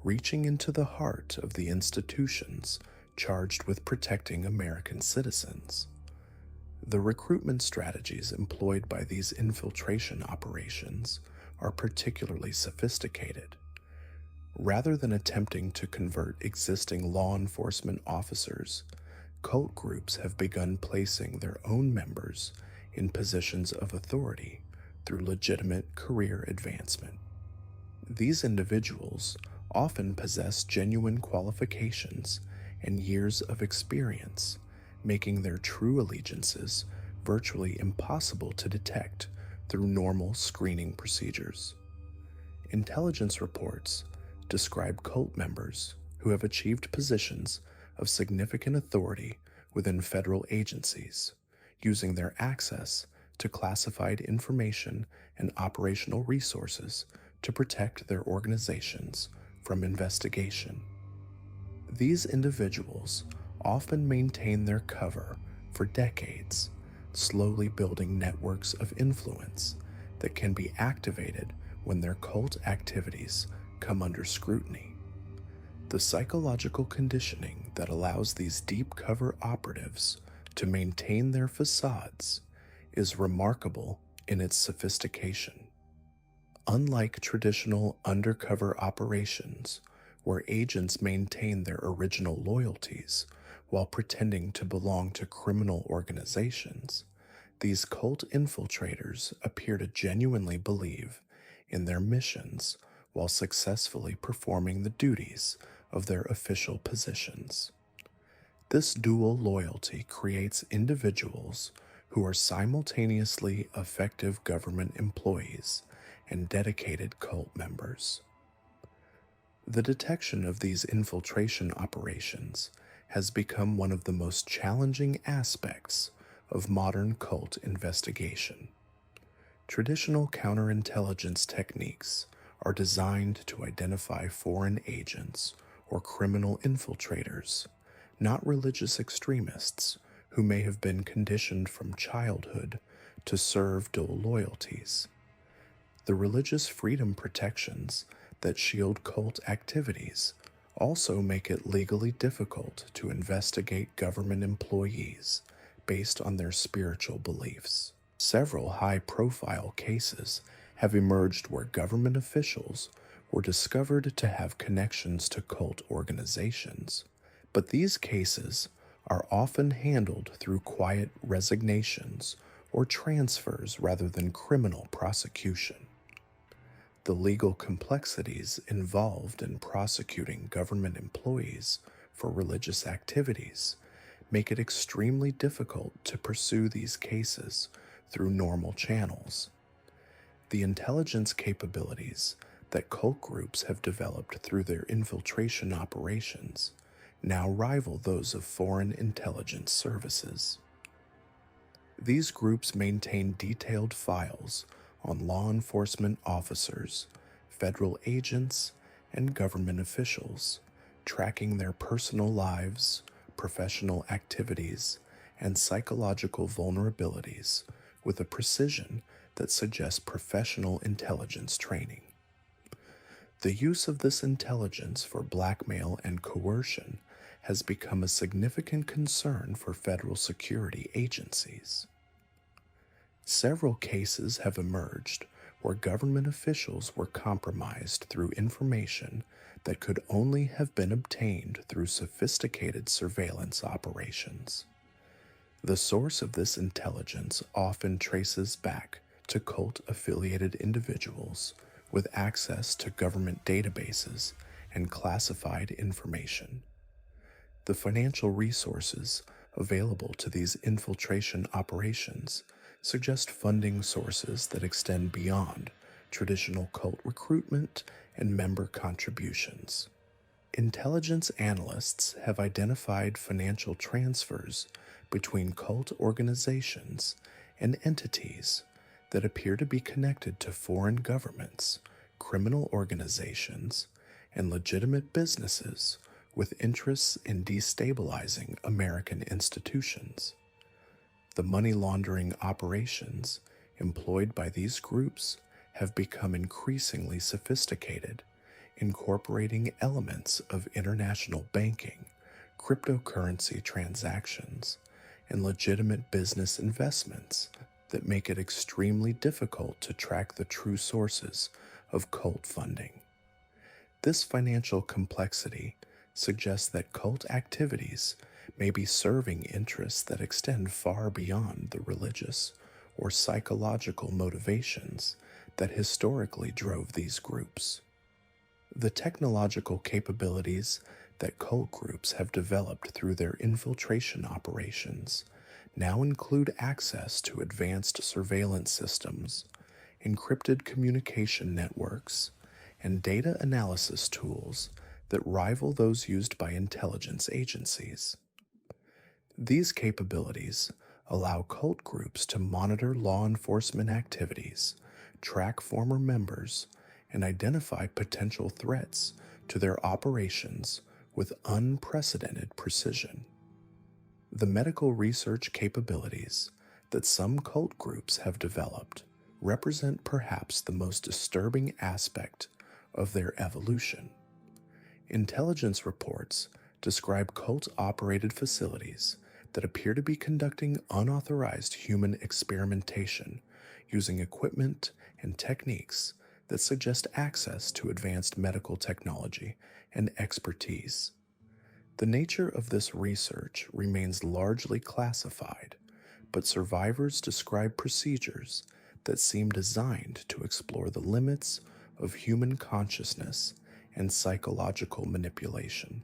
reaching into the heart of the institutions charged with protecting American citizens. The recruitment strategies employed by these infiltration operations are particularly sophisticated. Rather than attempting to convert existing law enforcement officers, cult groups have begun placing their own members in positions of authority through legitimate career advancement. These individuals often possess genuine qualifications and years of experience, making their true allegiances virtually impossible to detect through normal screening procedures. Intelligence reports describe cult members who have achieved positions of significant authority within federal agencies, using their access to classified information and operational resources to protect their organizations from investigation. These individuals often maintain their cover for decades, slowly building networks of influence that can be activated when their cult activities come under scrutiny. The psychological conditioning that allows these deep cover operatives to maintain their facades is remarkable in its sophistication. Unlike traditional undercover operations, where agents maintain their original loyalties while pretending to belong to criminal organizations, these cult infiltrators appear to genuinely believe in their missions while successfully performing the duties of their official positions. This dual loyalty creates individuals who are simultaneously effective government employees and dedicated cult members. The detection of these infiltration operations has become one of the most challenging aspects of modern cult investigation. Traditional counterintelligence techniques are designed to identify foreign agents or criminal infiltrators, not religious extremists who may have been conditioned from childhood to serve dual loyalties. The religious freedom protections that shield cult activities also make it legally difficult to investigate government employees based on their spiritual beliefs. Several high-profile cases have emerged where government officials were discovered to have connections to cult organizations, but these cases are often handled through quiet resignations or transfers rather than criminal prosecution. The legal complexities involved in prosecuting government employees for religious activities make it extremely difficult to pursue these cases through normal channels. The intelligence capabilities that cult groups have developed through their infiltration operations now rival those of foreign intelligence services. These groups maintain detailed files on law enforcement officers, federal agents, and government officials, tracking their personal lives, professional activities, and psychological vulnerabilities with a precision that suggests professional intelligence training. The use of this intelligence for blackmail and coercion has become a significant concern for federal security agencies. Several cases have emerged where government officials were compromised through information that could only have been obtained through sophisticated surveillance operations. The source of this intelligence often traces back to cult-affiliated individuals with access to government databases and classified information. The financial resources available to these infiltration operations suggest funding sources that extend beyond traditional cult recruitment and member contributions. Intelligence analysts have identified financial transfers between cult organizations and entities that appear to be connected to foreign governments, criminal organizations, and legitimate businesses with interests in destabilizing American institutions. The money laundering operations employed by these groups have become increasingly sophisticated, incorporating elements of international banking, cryptocurrency transactions, and legitimate business investments that make it extremely difficult to track the true sources of cult funding. This financial complexity suggests that cult activities may be serving interests that extend far beyond the religious or psychological motivations that historically drove these groups. The technological capabilities that cult groups have developed through their infiltration operations now include access to advanced surveillance systems, encrypted communication networks, and data analysis tools that rival those used by intelligence agencies. These capabilities allow cult groups to monitor law enforcement activities, track former members, and identify potential threats to their operations with unprecedented precision. The medical research capabilities that some cult groups have developed represent perhaps the most disturbing aspect of their evolution. Intelligence reports describe cult-operated facilities that appear to be conducting unauthorized human experimentation using equipment and techniques that suggest access to advanced medical technology and expertise. The nature of this research remains largely classified, but survivors describe procedures that seem designed to explore the limits of human consciousness and psychological manipulation.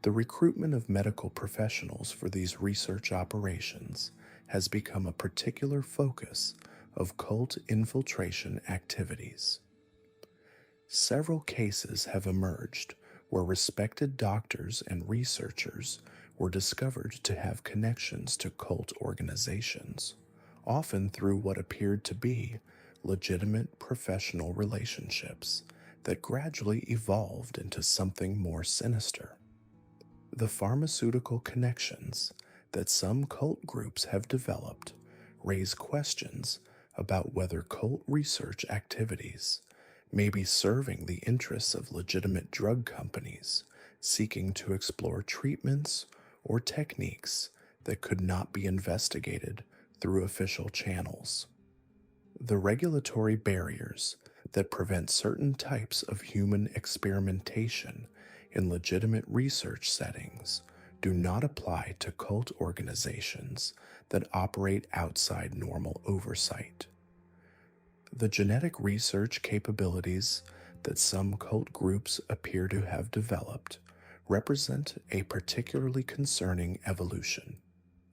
The recruitment of medical professionals for these research operations has become a particular focus of cult infiltration activities. Several cases have emerged where respected doctors and researchers were discovered to have connections to cult organizations, often through what appeared to be legitimate professional relationships that gradually evolved into something more sinister. The pharmaceutical connections that some cult groups have developed raise questions about whether cult research activities may be serving the interests of legitimate drug companies seeking to explore treatments or techniques that could not be investigated through official channels. The regulatory barriers that prevent certain types of human experimentation in legitimate research settings do not apply to cult organizations that operate outside normal oversight. The genetic research capabilities that some cult groups appear to have developed represent a particularly concerning evolution.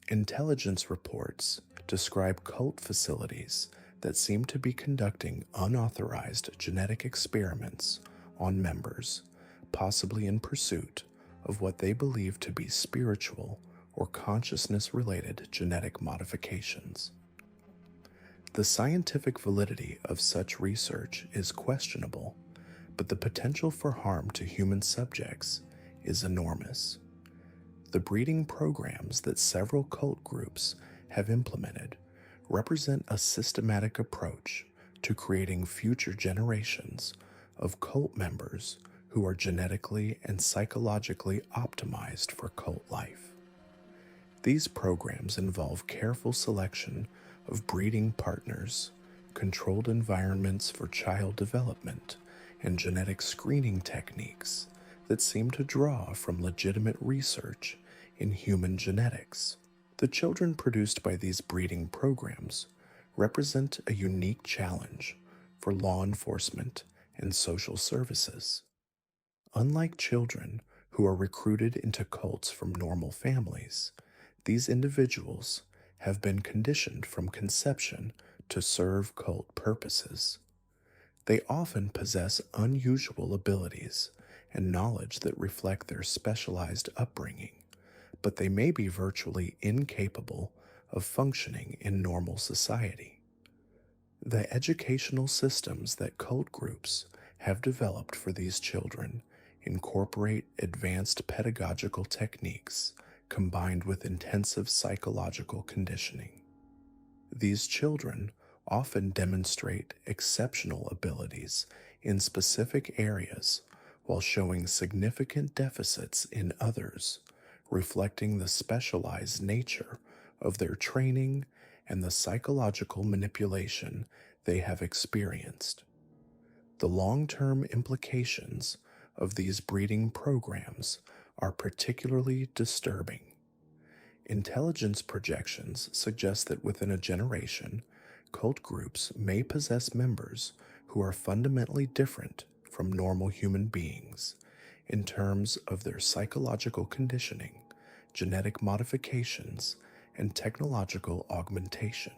Intelligence reports describe cult facilities that seem to be conducting unauthorized genetic experiments on members, possibly in pursuit of what they believe to be spiritual or consciousness-related genetic modifications. The scientific validity of such research is questionable, but the potential for harm to human subjects is enormous. The breeding programs that several cult groups have implemented represent a systematic approach to creating future generations of cult members who are genetically and psychologically optimized for cult life. These programs involve careful selection of breeding partners, controlled environments for child development, and genetic screening techniques that seem to draw from legitimate research in human genetics. The children produced by these breeding programs represent a unique challenge for law enforcement and social services. Unlike children who are recruited into cults from normal families, these individuals have been conditioned from conception to serve cult purposes. They often possess unusual abilities and knowledge that reflect their specialized upbringing, but they may be virtually incapable of functioning in normal society. The educational systems that cult groups have developed for these children incorporate advanced pedagogical techniques combined with intensive psychological conditioning. These children often demonstrate exceptional abilities in specific areas while showing significant deficits in others, reflecting the specialized nature of their training and the psychological manipulation they have experienced. The long-term implications of these breeding programs are particularly disturbing. Intelligence projections suggest that within a generation, cult groups may possess members who are fundamentally different from normal human beings in terms of their psychological conditioning, genetic modifications, and technological augmentation.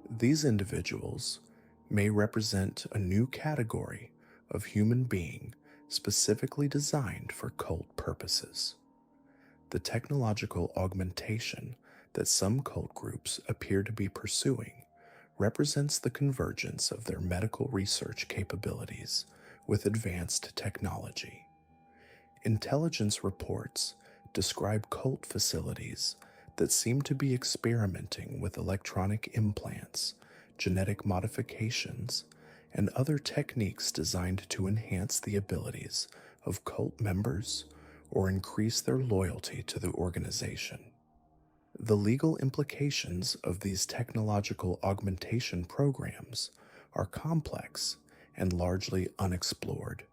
These individuals may represent a new category of human being specifically designed for cult purposes. The technological augmentation that some cult groups appear to be pursuing represents the convergence of their medical research capabilities with advanced technology. Intelligence reports describe cult facilities that seem to be experimenting with electronic implants, genetic modifications, and other techniques designed to enhance the abilities of cult members or increase their loyalty to the organization. The legal implications of these technological augmentation programs are complex and largely unexplored.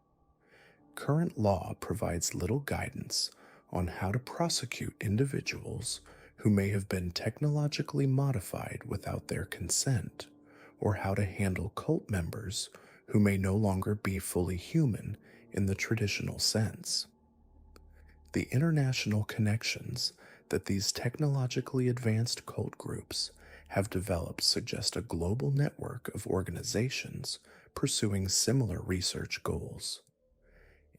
Current law provides little guidance on how to prosecute individuals who may have been technologically modified without their consent, or how to handle cult members who may no longer be fully human in the traditional sense. The international connections that these technologically advanced cult groups have developed suggest a global network of organizations pursuing similar research goals.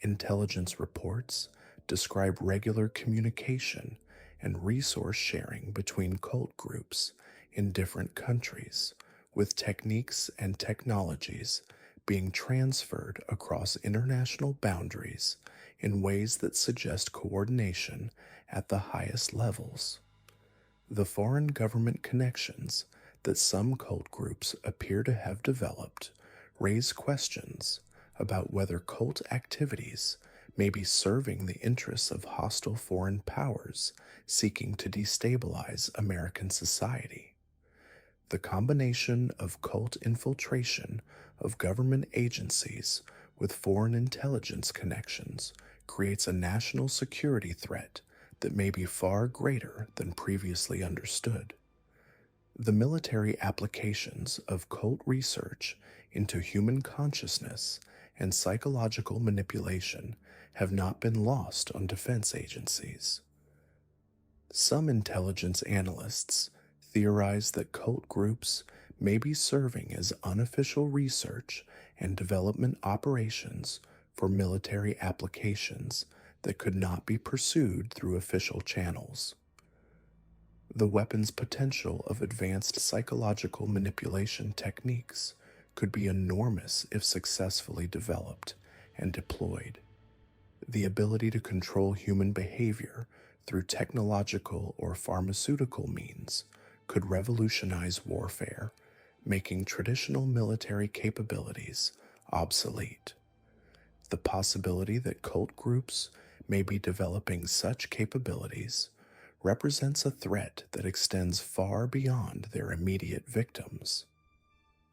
Intelligence reports describe regular communication and resource sharing between cult groups in different countries, with techniques and technologies being transferred across international boundaries in ways that suggest coordination at the highest levels. The foreign government connections that some cult groups appear to have developed raise questions about whether cult activities may be serving the interests of hostile foreign powers seeking to destabilize American society. The combination of cult infiltration of government agencies with foreign intelligence connections creates a national security threat that may be far greater than previously understood. The military applications of cult research into human consciousness and psychological manipulation have not been lost on defense agencies. Some intelligence analysts theorize that cult groups may be serving as unofficial research and development operations for military applications that could not be pursued through official channels. The weapon's potential of advanced psychological manipulation techniques could be enormous if successfully developed and deployed. The ability to control human behavior through technological or pharmaceutical means could revolutionize warfare, making traditional military capabilities obsolete. The possibility that cult groups may be developing such capabilities represents a threat that extends far beyond their immediate victims.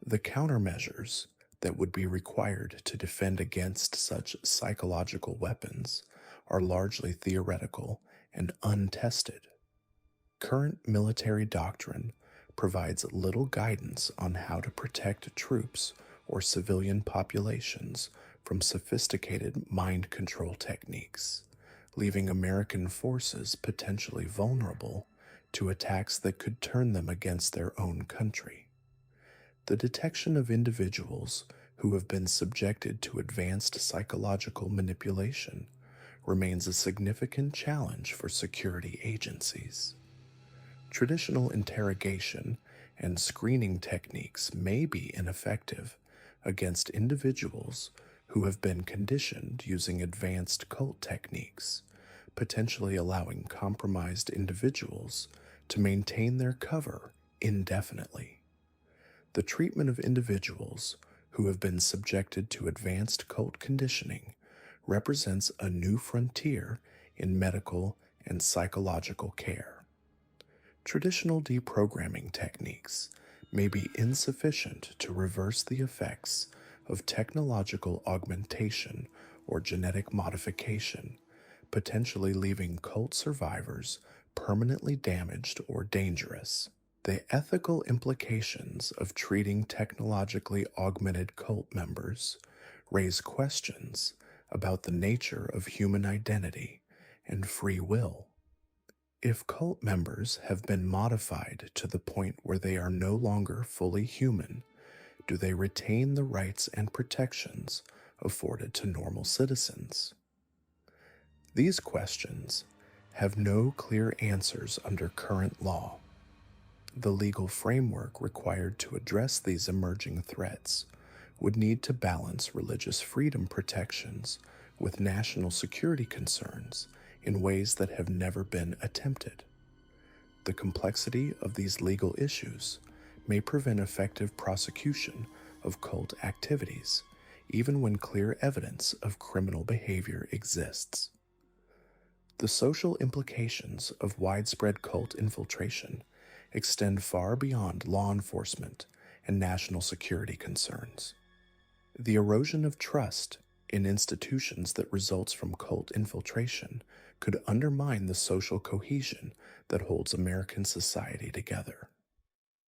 The countermeasures that would be required to defend against such psychological weapons are largely theoretical and untested. Current military doctrine provides little guidance on how to protect troops or civilian populations from sophisticated mind control techniques, leaving American forces potentially vulnerable to attacks that could turn them against their own country. The detection of individuals who have been subjected to advanced psychological manipulation remains a significant challenge for security agencies. Traditional interrogation and screening techniques may be ineffective against individuals who have been conditioned using advanced cult techniques, potentially allowing compromised individuals to maintain their cover indefinitely. The treatment of individuals who have been subjected to advanced cult conditioning represents a new frontier in medical and psychological care. Traditional deprogramming techniques may be insufficient to reverse the effects of technological augmentation or genetic modification, potentially leaving cult survivors permanently damaged or dangerous. The ethical implications of treating technologically augmented cult members raise questions about the nature of human identity and free will. If cult members have been modified to the point where they are no longer fully human, do they retain the rights and protections afforded to normal citizens? These questions have no clear answers under current law. The legal framework required to address these emerging threats would need to balance religious freedom protections with national security concerns in ways that have never been attempted. The complexity of these legal issues may prevent effective prosecution of cult activities, even when clear evidence of criminal behavior exists. The social implications of widespread cult infiltration extend far beyond law enforcement and national security concerns. The erosion of trust in institutions that results from cult infiltration could undermine the social cohesion that holds American society together.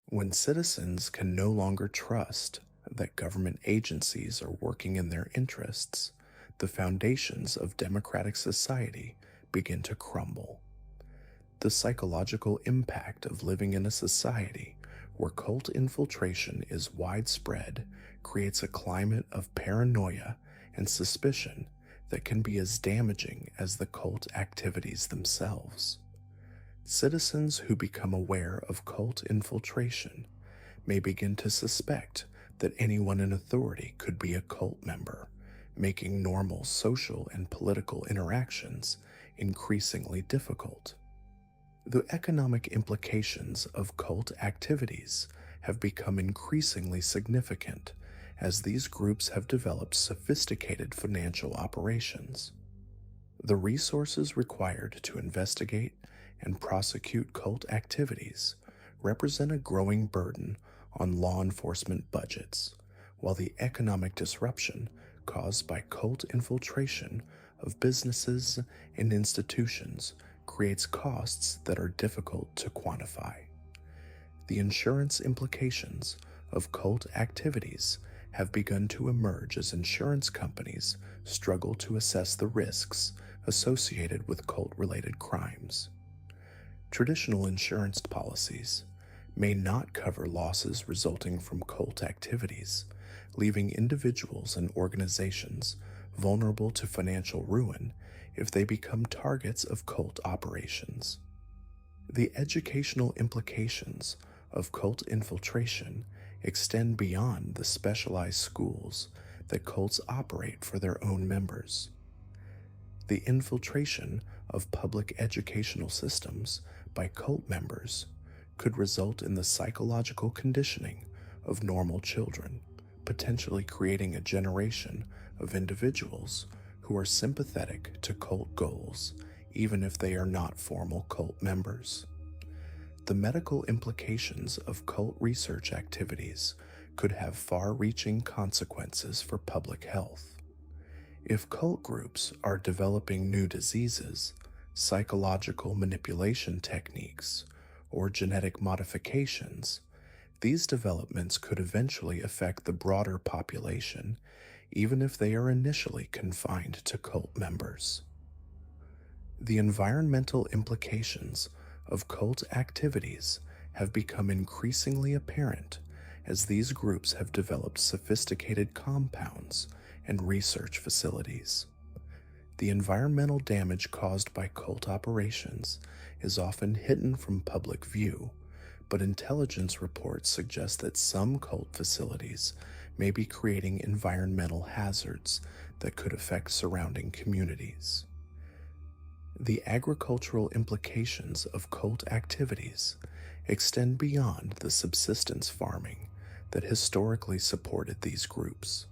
When citizens can no longer trust that government agencies are working in their interests, the foundations of democratic society begin to crumble. The psychological impact of living in a society where cult infiltration is widespread creates a climate of paranoia and suspicion that can be as damaging as the cult activities themselves. Citizens who become aware of cult infiltration may begin to suspect that anyone in authority could be a cult member, making normal social and political interactions increasingly difficult. The economic implications of cult activities have become increasingly significant as these groups have developed sophisticated financial operations. The resources required to investigate and prosecute cult activities represent a growing burden on law enforcement budgets, while the economic disruption caused by cult infiltration of businesses and institutions creates costs that are difficult to quantify. The insurance implications of cult activities have begun to emerge as insurance companies struggle to assess the risks associated with cult-related crimes. Traditional insurance policies may not cover losses resulting from cult activities, leaving individuals and organizations vulnerable to financial ruin if they become targets of cult operations. The educational implications of cult infiltration extend beyond the specialized schools that cults operate for their own members. The infiltration of public educational systems by cult members could result in the psychological conditioning of normal children, potentially creating a generation of individuals who are sympathetic to cult goals, even if they are not formal cult members. The medical implications of cult research activities could have far-reaching consequences for public health. If cult groups are developing new diseases, psychological manipulation techniques, or genetic modifications, these developments could eventually affect the broader population, even if they are initially confined to cult members. The environmental implications of cult activities have become increasingly apparent as these groups have developed sophisticated compounds and research facilities. The environmental damage caused by cult operations is often hidden from public view, but intelligence reports suggest that some cult facilities may be creating environmental hazards that could affect surrounding communities. The agricultural implications of cult activities extend beyond the subsistence farming that historically supported these groups.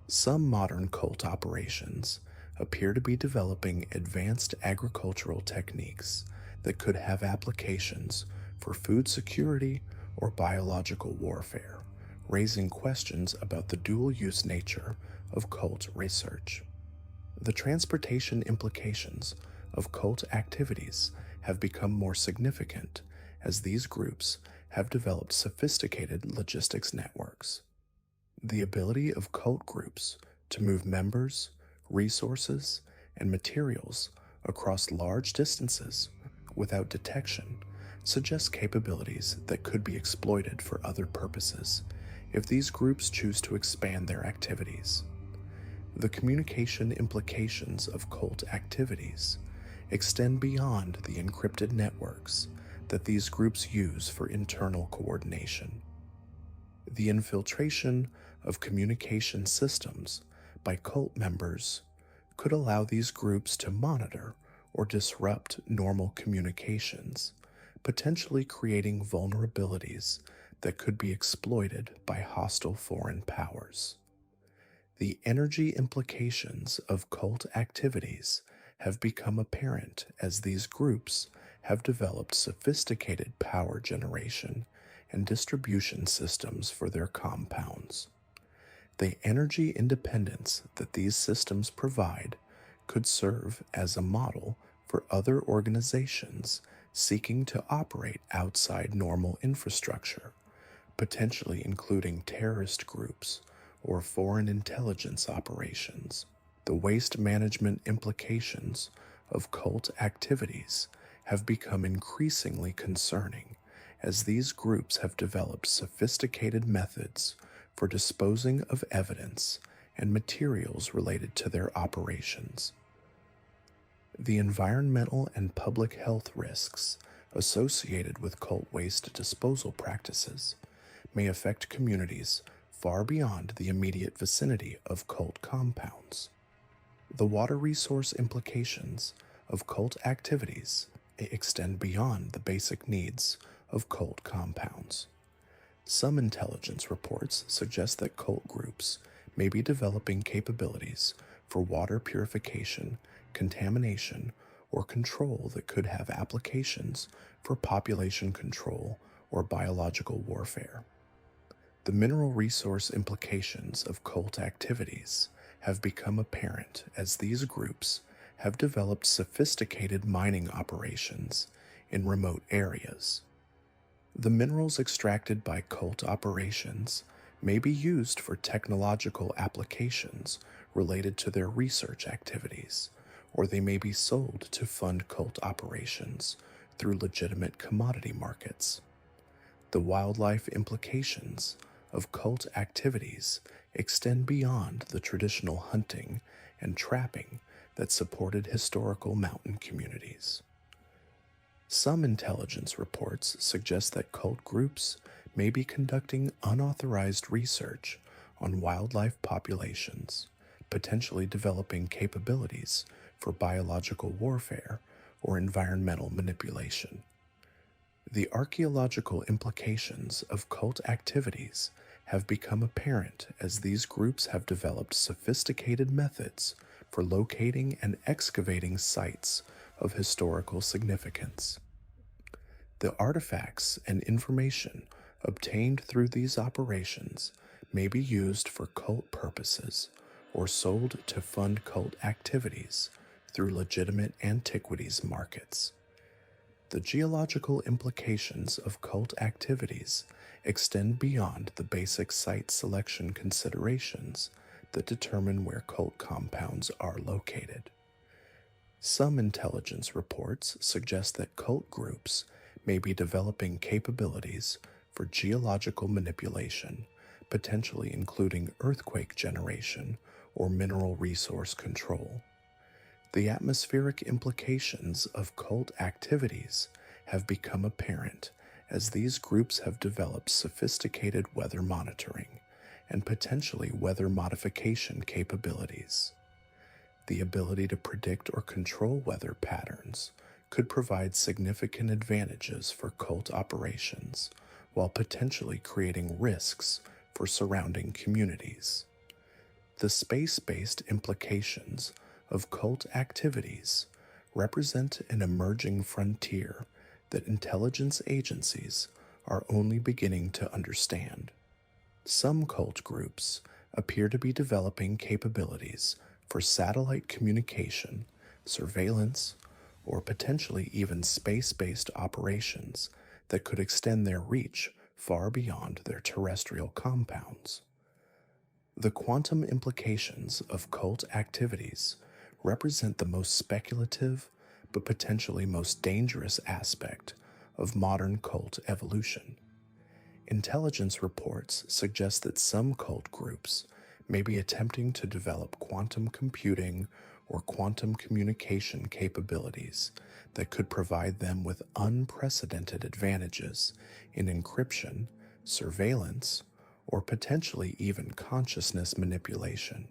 Some modern cult operations appear to be developing advanced agricultural techniques that could have applications for food security or biological warfare, raising questions about the dual-use nature of cult research. The transportation implications of cult activities have become more significant as these groups have developed sophisticated logistics networks. The ability of cult groups to move members, resources, and materials across large distances without detection suggests capabilities that could be exploited for other purposes if these groups choose to expand their activities. The communication implications of cult activities extend beyond the encrypted networks that these groups use for internal coordination. The infiltration of communication systems by cult members could allow these groups to monitor or disrupt normal communications, potentially creating vulnerabilities that could be exploited by hostile foreign powers. The energy implications of cult activities have become apparent as these groups have developed sophisticated power generation and distribution systems for their compounds. The energy independence that these systems provide could serve as a model for other organizations seeking to operate outside normal infrastructure, potentially including terrorist groups or foreign intelligence operations. The waste management implications of cult activities have become increasingly concerning as these groups have developed sophisticated methods for disposing of evidence and materials related to their operations. The environmental and public health risks associated with cult waste disposal practices may affect communities far beyond the immediate vicinity of cult compounds. The water resource implications of cult activities extend beyond the basic needs of cult compounds. Some intelligence reports suggest that cult groups may be developing capabilities for water purification, contamination, or control that could have applications for population control or biological warfare. The mineral resource implications of cult activities have become apparent as these groups have developed sophisticated mining operations in remote areas. The minerals extracted by cult operations may be used for technological applications related to their research activities, or they may be sold to fund cult operations through legitimate commodity markets. The wildlife implications of cult activities extend beyond the traditional hunting and trapping that supported historical mountain communities. Some intelligence reports suggest that cult groups may be conducting unauthorized research on wildlife populations, potentially developing capabilities for biological warfare or environmental manipulation. The archaeological implications of cult activities have become apparent as these groups have developed sophisticated methods for locating and excavating sites of historical significance. The artifacts and information obtained through these operations may be used for cult purposes or sold to fund cult activities through legitimate antiquities markets. The geological implications of cult activities extend beyond the basic site selection considerations that determine where cult compounds are located. Some intelligence reports suggest that cult groups may be developing capabilities for geological manipulation, potentially including earthquake generation or mineral resource control. The atmospheric implications of cult activities have become apparent as these groups have developed sophisticated weather monitoring and potentially weather modification capabilities. The ability to predict or control weather patterns could provide significant advantages for cult operations while potentially creating risks for surrounding communities. The space-based implications of cult activities represent an emerging frontier that intelligence agencies are only beginning to understand. Some cult groups appear to be developing capabilities for satellite communication, surveillance, or potentially even space-based operations that could extend their reach far beyond their terrestrial compounds. The quantum implications of cult activities represent the most speculative but potentially most dangerous aspect of modern cult evolution. Intelligence reports suggest that some cult groups may be attempting to develop quantum computing or quantum communication capabilities that could provide them with unprecedented advantages in encryption, surveillance, or potentially even consciousness manipulation.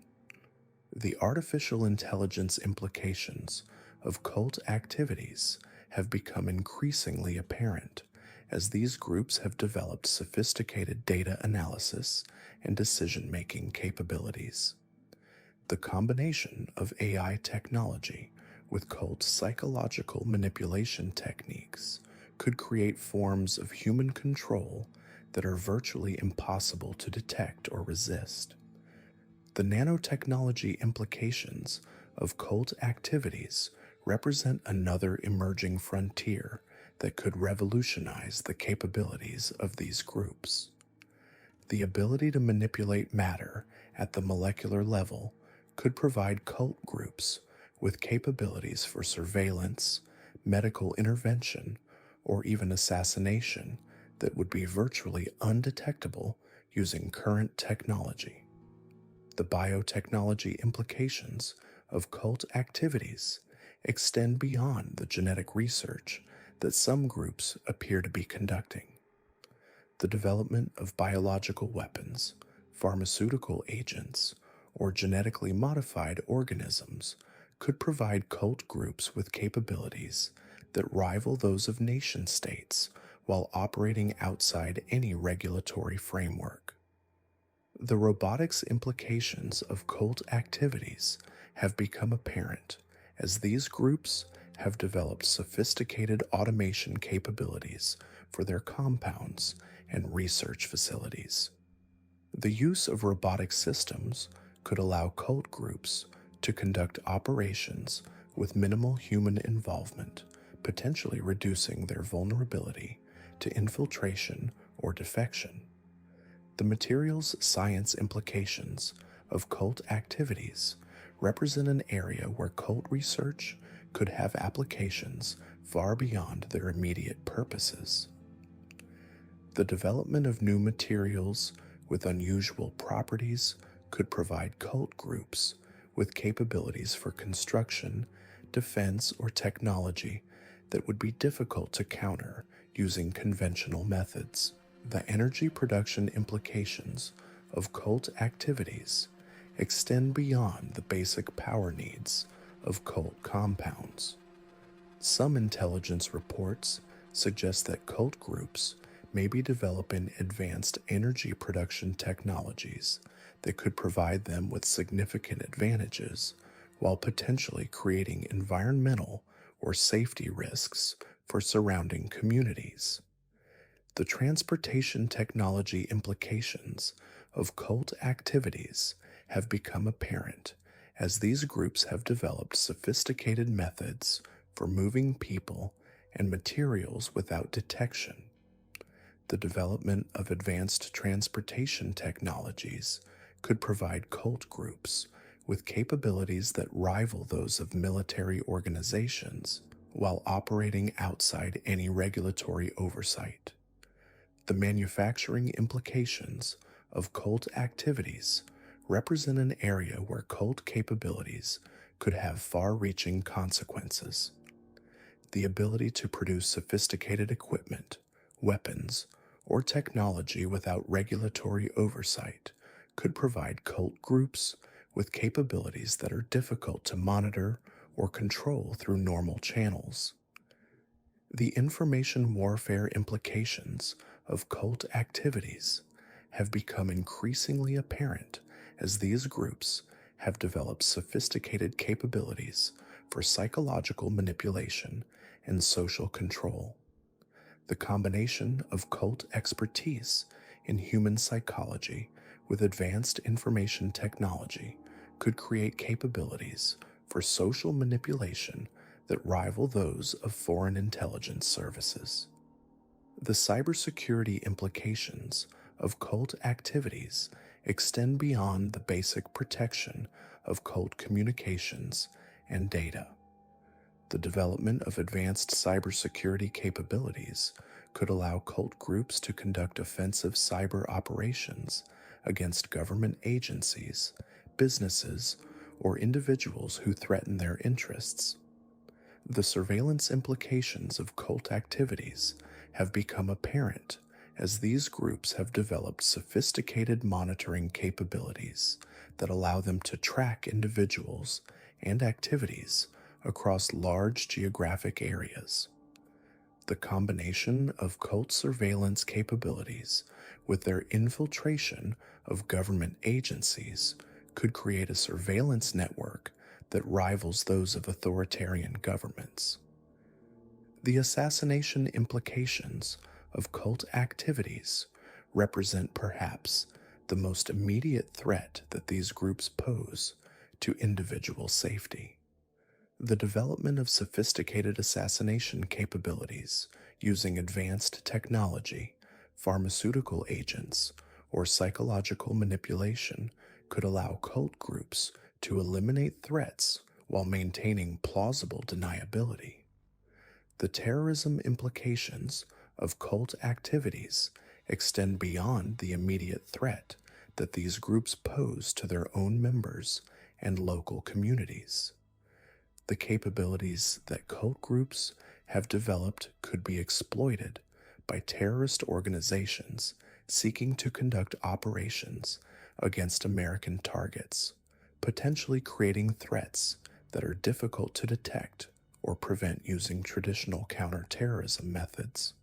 The artificial intelligence implications of cult activities have become increasingly apparent as these groups have developed sophisticated data analysis and decision-making capabilities. The combination of AI technology with cult psychological manipulation techniques could create forms of human control that are virtually impossible to detect or resist. The nanotechnology implications of cult activities represent another emerging frontier that could revolutionize the capabilities of these groups. The ability to manipulate matter at the molecular level could provide cult groups with capabilities for surveillance, medical intervention, or even assassination that would be virtually undetectable using current technology. The biotechnology implications of cult activities extend beyond the genetic research that some groups appear to be conducting. The development of biological weapons, pharmaceutical agents, or genetically modified organisms could provide cult groups with capabilities that rival those of nation states while operating outside any regulatory framework. The robotics implications of cult activities have become apparent as these groups have developed sophisticated automation capabilities for their compounds and research facilities. The use of robotic systems could allow cult groups to conduct operations with minimal human involvement, potentially reducing their vulnerability to infiltration or defection. The materials science implications of cult activities represent an area where cult research could have applications far beyond their immediate purposes. The development of new materials with unusual properties could provide cult groups with capabilities for construction, defense, or technology that would be difficult to counter using conventional methods. The energy production implications of cult activities extend beyond the basic power needs of cult compounds. Some intelligence reports suggest that cult groups may be developing advanced energy production technologies that could provide them with significant advantages while potentially creating environmental or safety risks for surrounding communities. The transportation technology implications of cult activities have become apparent as these groups have developed sophisticated methods for moving people and materials without detection. The development of advanced transportation technologies could provide cult groups with capabilities that rival those of military organizations while operating outside any regulatory oversight. The manufacturing implications of cult activities represent an area where cult capabilities could have far-reaching consequences. The ability to produce sophisticated equipment, weapons, or technology without regulatory oversight could provide cult groups with capabilities that are difficult to monitor or control through normal channels. The information warfare implications of cult activities have become increasingly apparent as these groups have developed sophisticated capabilities for psychological manipulation and social control. The combination of cult expertise in human psychology with advanced information technology could create capabilities for social manipulation that rival those of foreign intelligence services. The cybersecurity implications of cult activities extend beyond the basic protection of cult communications and data. The development of advanced cybersecurity capabilities could allow cult groups to conduct offensive cyber operations against government agencies, businesses, or individuals who threaten their interests. The surveillance implications of cult activities have become apparent as these groups have developed sophisticated monitoring capabilities that allow them to track individuals and activities across large geographic areas. The combination of cult surveillance capabilities with their infiltration of government agencies could create a surveillance network that rivals those of authoritarian governments. The assassination implications of cult activities represent perhaps the most immediate threat that these groups pose to individual safety. The development of sophisticated assassination capabilities using advanced technology, pharmaceutical agents, or psychological manipulation could allow cult groups to eliminate threats while maintaining plausible deniability. The terrorism implications of cult activities extend beyond the immediate threat that these groups pose to their own members and local communities. The capabilities that cult groups have developed could be exploited by terrorist organizations seeking to conduct operations against American targets, potentially creating threats that are difficult to detect or prevent using traditional counterterrorism methods.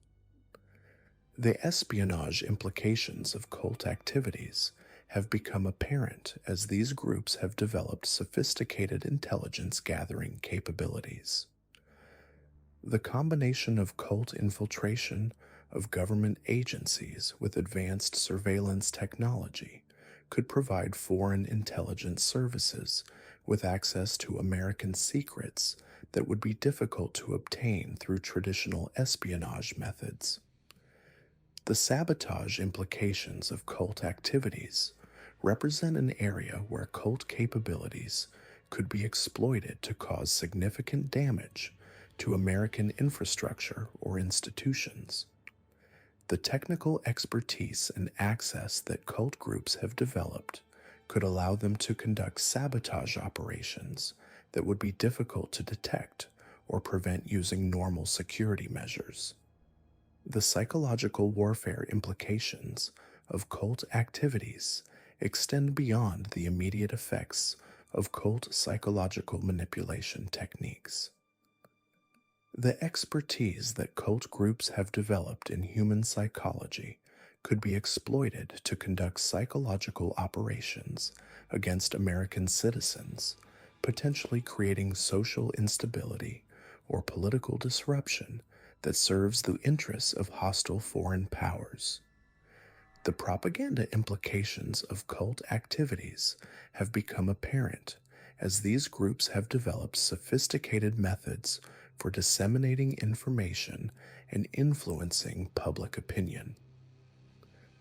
The espionage implications of cult activities have become apparent as these groups have developed sophisticated intelligence gathering capabilities. The combination of cult infiltration of government agencies with advanced surveillance technology could provide foreign intelligence services with access to American secrets that would be difficult to obtain through traditional espionage methods. The sabotage implications of cult activities represent an area where cult capabilities could be exploited to cause significant damage to American infrastructure or institutions. The technical expertise and access that cult groups have developed could allow them to conduct sabotage operations that would be difficult to detect or prevent using normal security measures. The psychological warfare implications of cult activities extend beyond the immediate effects of cult psychological manipulation techniques. The expertise that cult groups have developed in human psychology could be exploited to conduct psychological operations against American citizens, potentially creating social instability or political disruption that serves the interests of hostile foreign powers. The propaganda implications of cult activities have become apparent as these groups have developed sophisticated methods for disseminating information and influencing public opinion.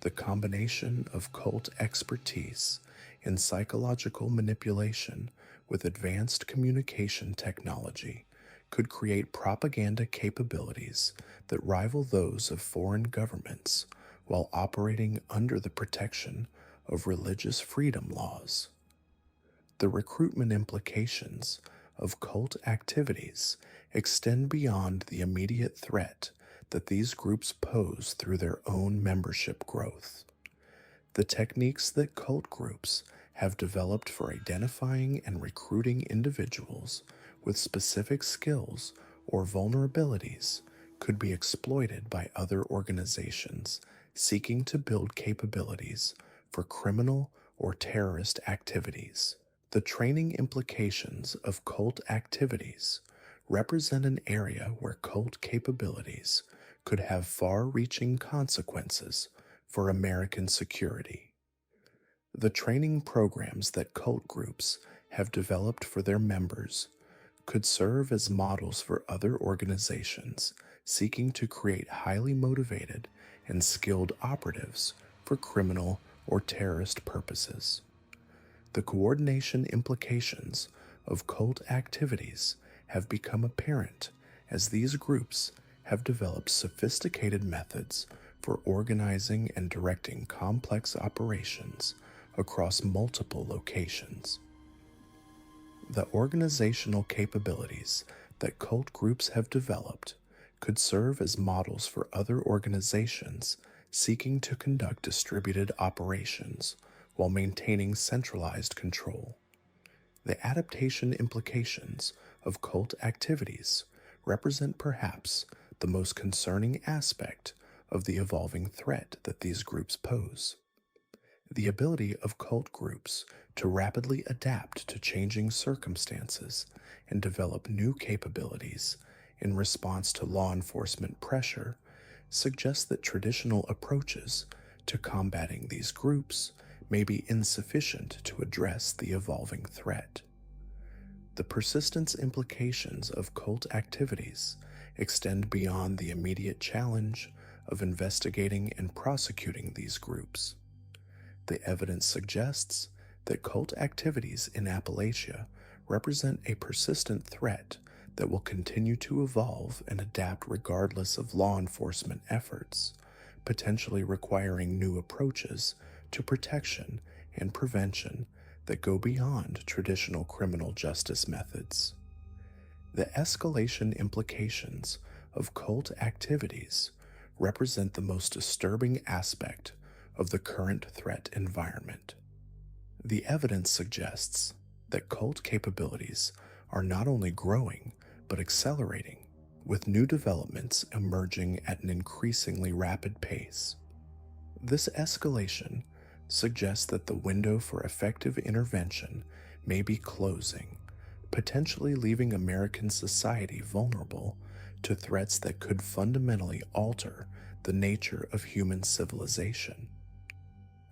The combination of cult expertise in psychological manipulation with advanced communication technology could create propaganda capabilities that rival those of foreign governments while operating under the protection of religious freedom laws. The recruitment implications of cult activities extend beyond the immediate threat that these groups pose through their own membership growth. The techniques that cult groups have developed for identifying and recruiting individuals with specific skills or vulnerabilities could be exploited by other organizations seeking to build capabilities for criminal or terrorist activities. The training implications of cult activities represent an area where cult capabilities could have far reaching consequences for American security. The training programs that cult groups have developed for their members could serve as models for other organizations seeking to create highly motivated and skilled operatives for criminal or terrorist purposes. The coordination implications of cult activities have become apparent as these groups have developed sophisticated methods for organizing and directing complex operations across multiple locations. The organizational capabilities that cult groups have developed could serve as models for other organizations seeking to conduct distributed operations while maintaining centralized control. The adaptation implications of cult activities represent perhaps the most concerning aspect of the evolving threat that these groups pose. The ability of cult groups to rapidly adapt to changing circumstances and develop new capabilities in response to law enforcement pressure suggests that traditional approaches to combating these groups may be insufficient to address the evolving threat. The persistence implications of cult activities extend beyond the immediate challenge of investigating and prosecuting these groups. The evidence suggests that cult activities in Appalachia represent a persistent threat that will continue to evolve and adapt regardless of law enforcement efforts, potentially requiring new approaches to protection and prevention that go beyond traditional criminal justice methods. The escalation implications of cult activities represent the most disturbing aspect of the current threat environment. The evidence suggests that cult capabilities are not only growing but accelerating, with new developments emerging at an increasingly rapid pace. This escalation suggests that the window for effective intervention may be closing, potentially leaving American society vulnerable to threats that could fundamentally alter the nature of human civilization.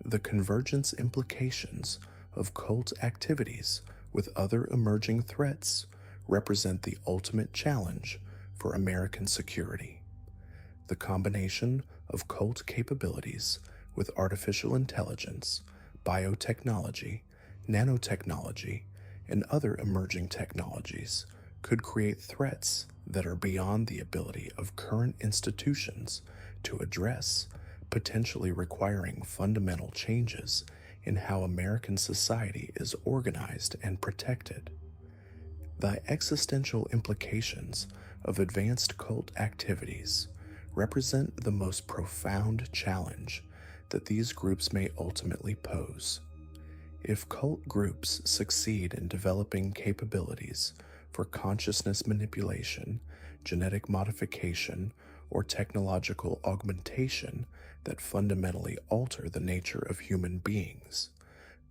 The convergence implications of cult activities with other emerging threats represent the ultimate challenge for American security. The combination of cult capabilities with artificial intelligence, biotechnology, nanotechnology, and other emerging technologies could create threats that are beyond the ability of current institutions to address, potentially requiring fundamental changes in how American society is organized and protected. The existential implications of advanced cult activities represent the most profound challenge that these groups may ultimately pose. If cult groups succeed in developing capabilities for consciousness manipulation, genetic modification, or technological augmentation that fundamentally alter the nature of human beings,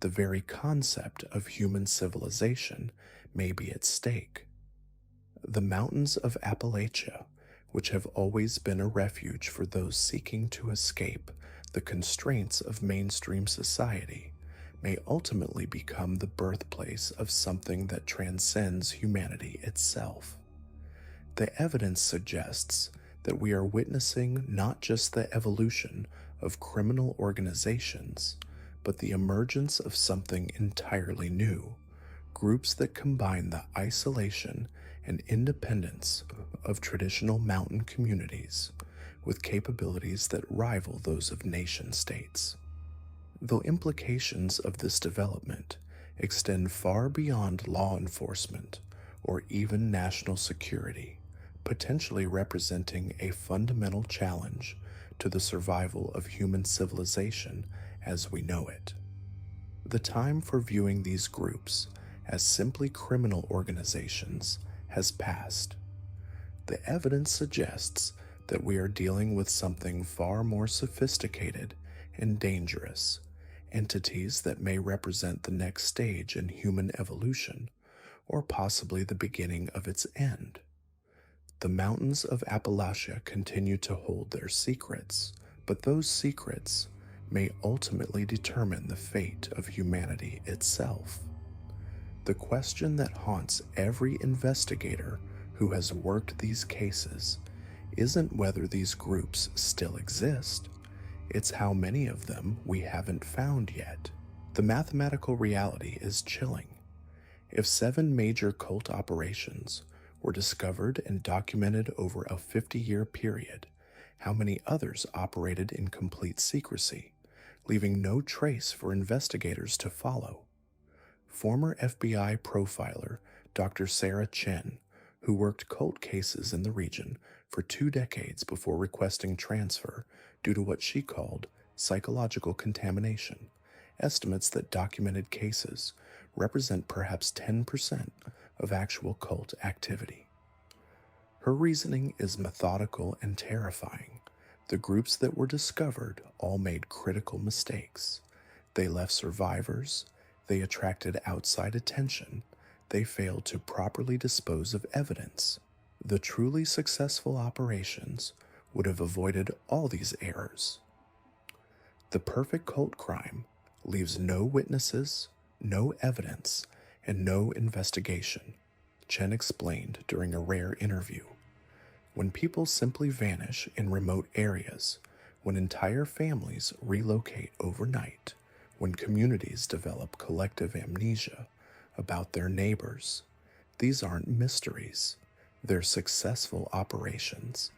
the very concept of human civilization may be at stake. The mountains of Appalachia, which have always been a refuge for those seeking to escape the constraints of mainstream society, may ultimately become the birthplace of something that transcends humanity itself. The evidence suggests that we are witnessing not just the evolution of criminal organizations, but the emergence of something entirely new, groups that combine the isolation and independence of traditional mountain communities with capabilities that rival those of nation states. Though implications of this development extend far beyond law enforcement or even national security, potentially representing a fundamental challenge to the survival of human civilization as we know it. The time for viewing these groups as simply criminal organizations has passed. The evidence suggests that we are dealing with something far more sophisticated and dangerous, entities that may represent the next stage in human evolution, or possibly the beginning of its end. The mountains of Appalachia continue to hold their secrets, but those secrets may ultimately determine the fate of humanity itself. The question that haunts every investigator who has worked these cases isn't whether these groups still exist, it's how many of them we haven't found yet. The mathematical reality is chilling. If 7 major cult operations were discovered and documented over a 50-year period, how many others operated in complete secrecy, leaving no trace for investigators to follow? Former FBI profiler Dr. Sarah Chen, who worked cult cases in the region for 2 decades before requesting transfer due to what she called psychological contamination, estimates that documented cases represent perhaps 10% of actual cult activity. Her reasoning is methodical and terrifying. The groups that were discovered all made critical mistakes. They left survivors, they attracted outside attention, they failed to properly dispose of evidence. The truly successful operations would have avoided all these errors. The perfect cult crime leaves no witnesses, no evidence, and no investigation, Chen explained during a rare interview. When people simply vanish in remote areas, when entire families relocate overnight, when communities develop collective amnesia about their neighbors, these aren't mysteries, they're successful operations.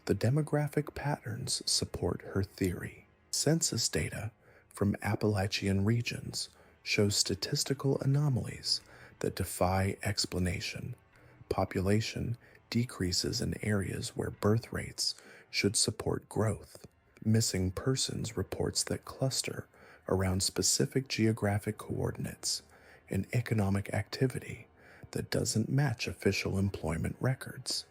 The demographic patterns support her theory. Census data from Appalachian regions shows statistical anomalies that defy explanation. Population decreases in areas where birth rates should support growth. Missing persons reports that cluster around specific geographic coordinates, and economic activity that doesn't match official employment records.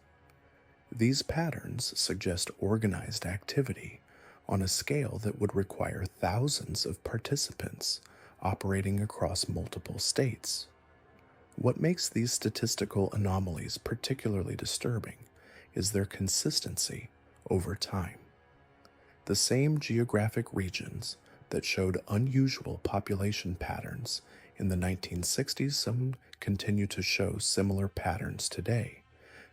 These patterns suggest organized activity on a scale that would require thousands of participants operating across multiple states. What makes these statistical anomalies particularly disturbing is their consistency over time. The same geographic regions that showed unusual population patterns in the 1960s some continue to show similar patterns today,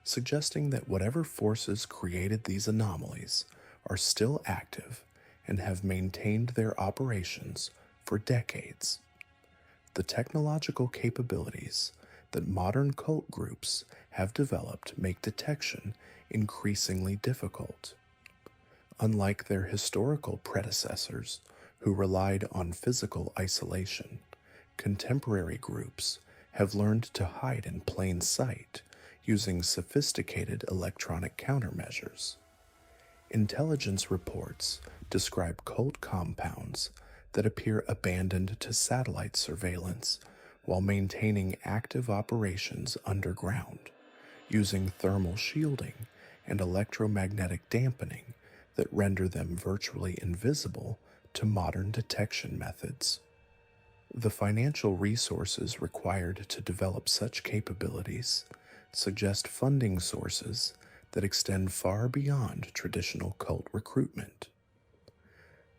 suggesting that whatever forces created these anomalies are still active and have maintained their operations for decades. The technological capabilities that modern cult groups have developed make detection increasingly difficult. Unlike their historical predecessors, who relied on physical isolation, contemporary groups have learned to hide in plain sight using sophisticated electronic countermeasures. Intelligence reports describe cult compounds that appear abandoned to satellite surveillance while maintaining active operations underground, using thermal shielding and electromagnetic dampening that render them virtually invisible to modern detection methods. The financial resources required to develop such capabilities suggest funding sources that extend far beyond traditional cult recruitment.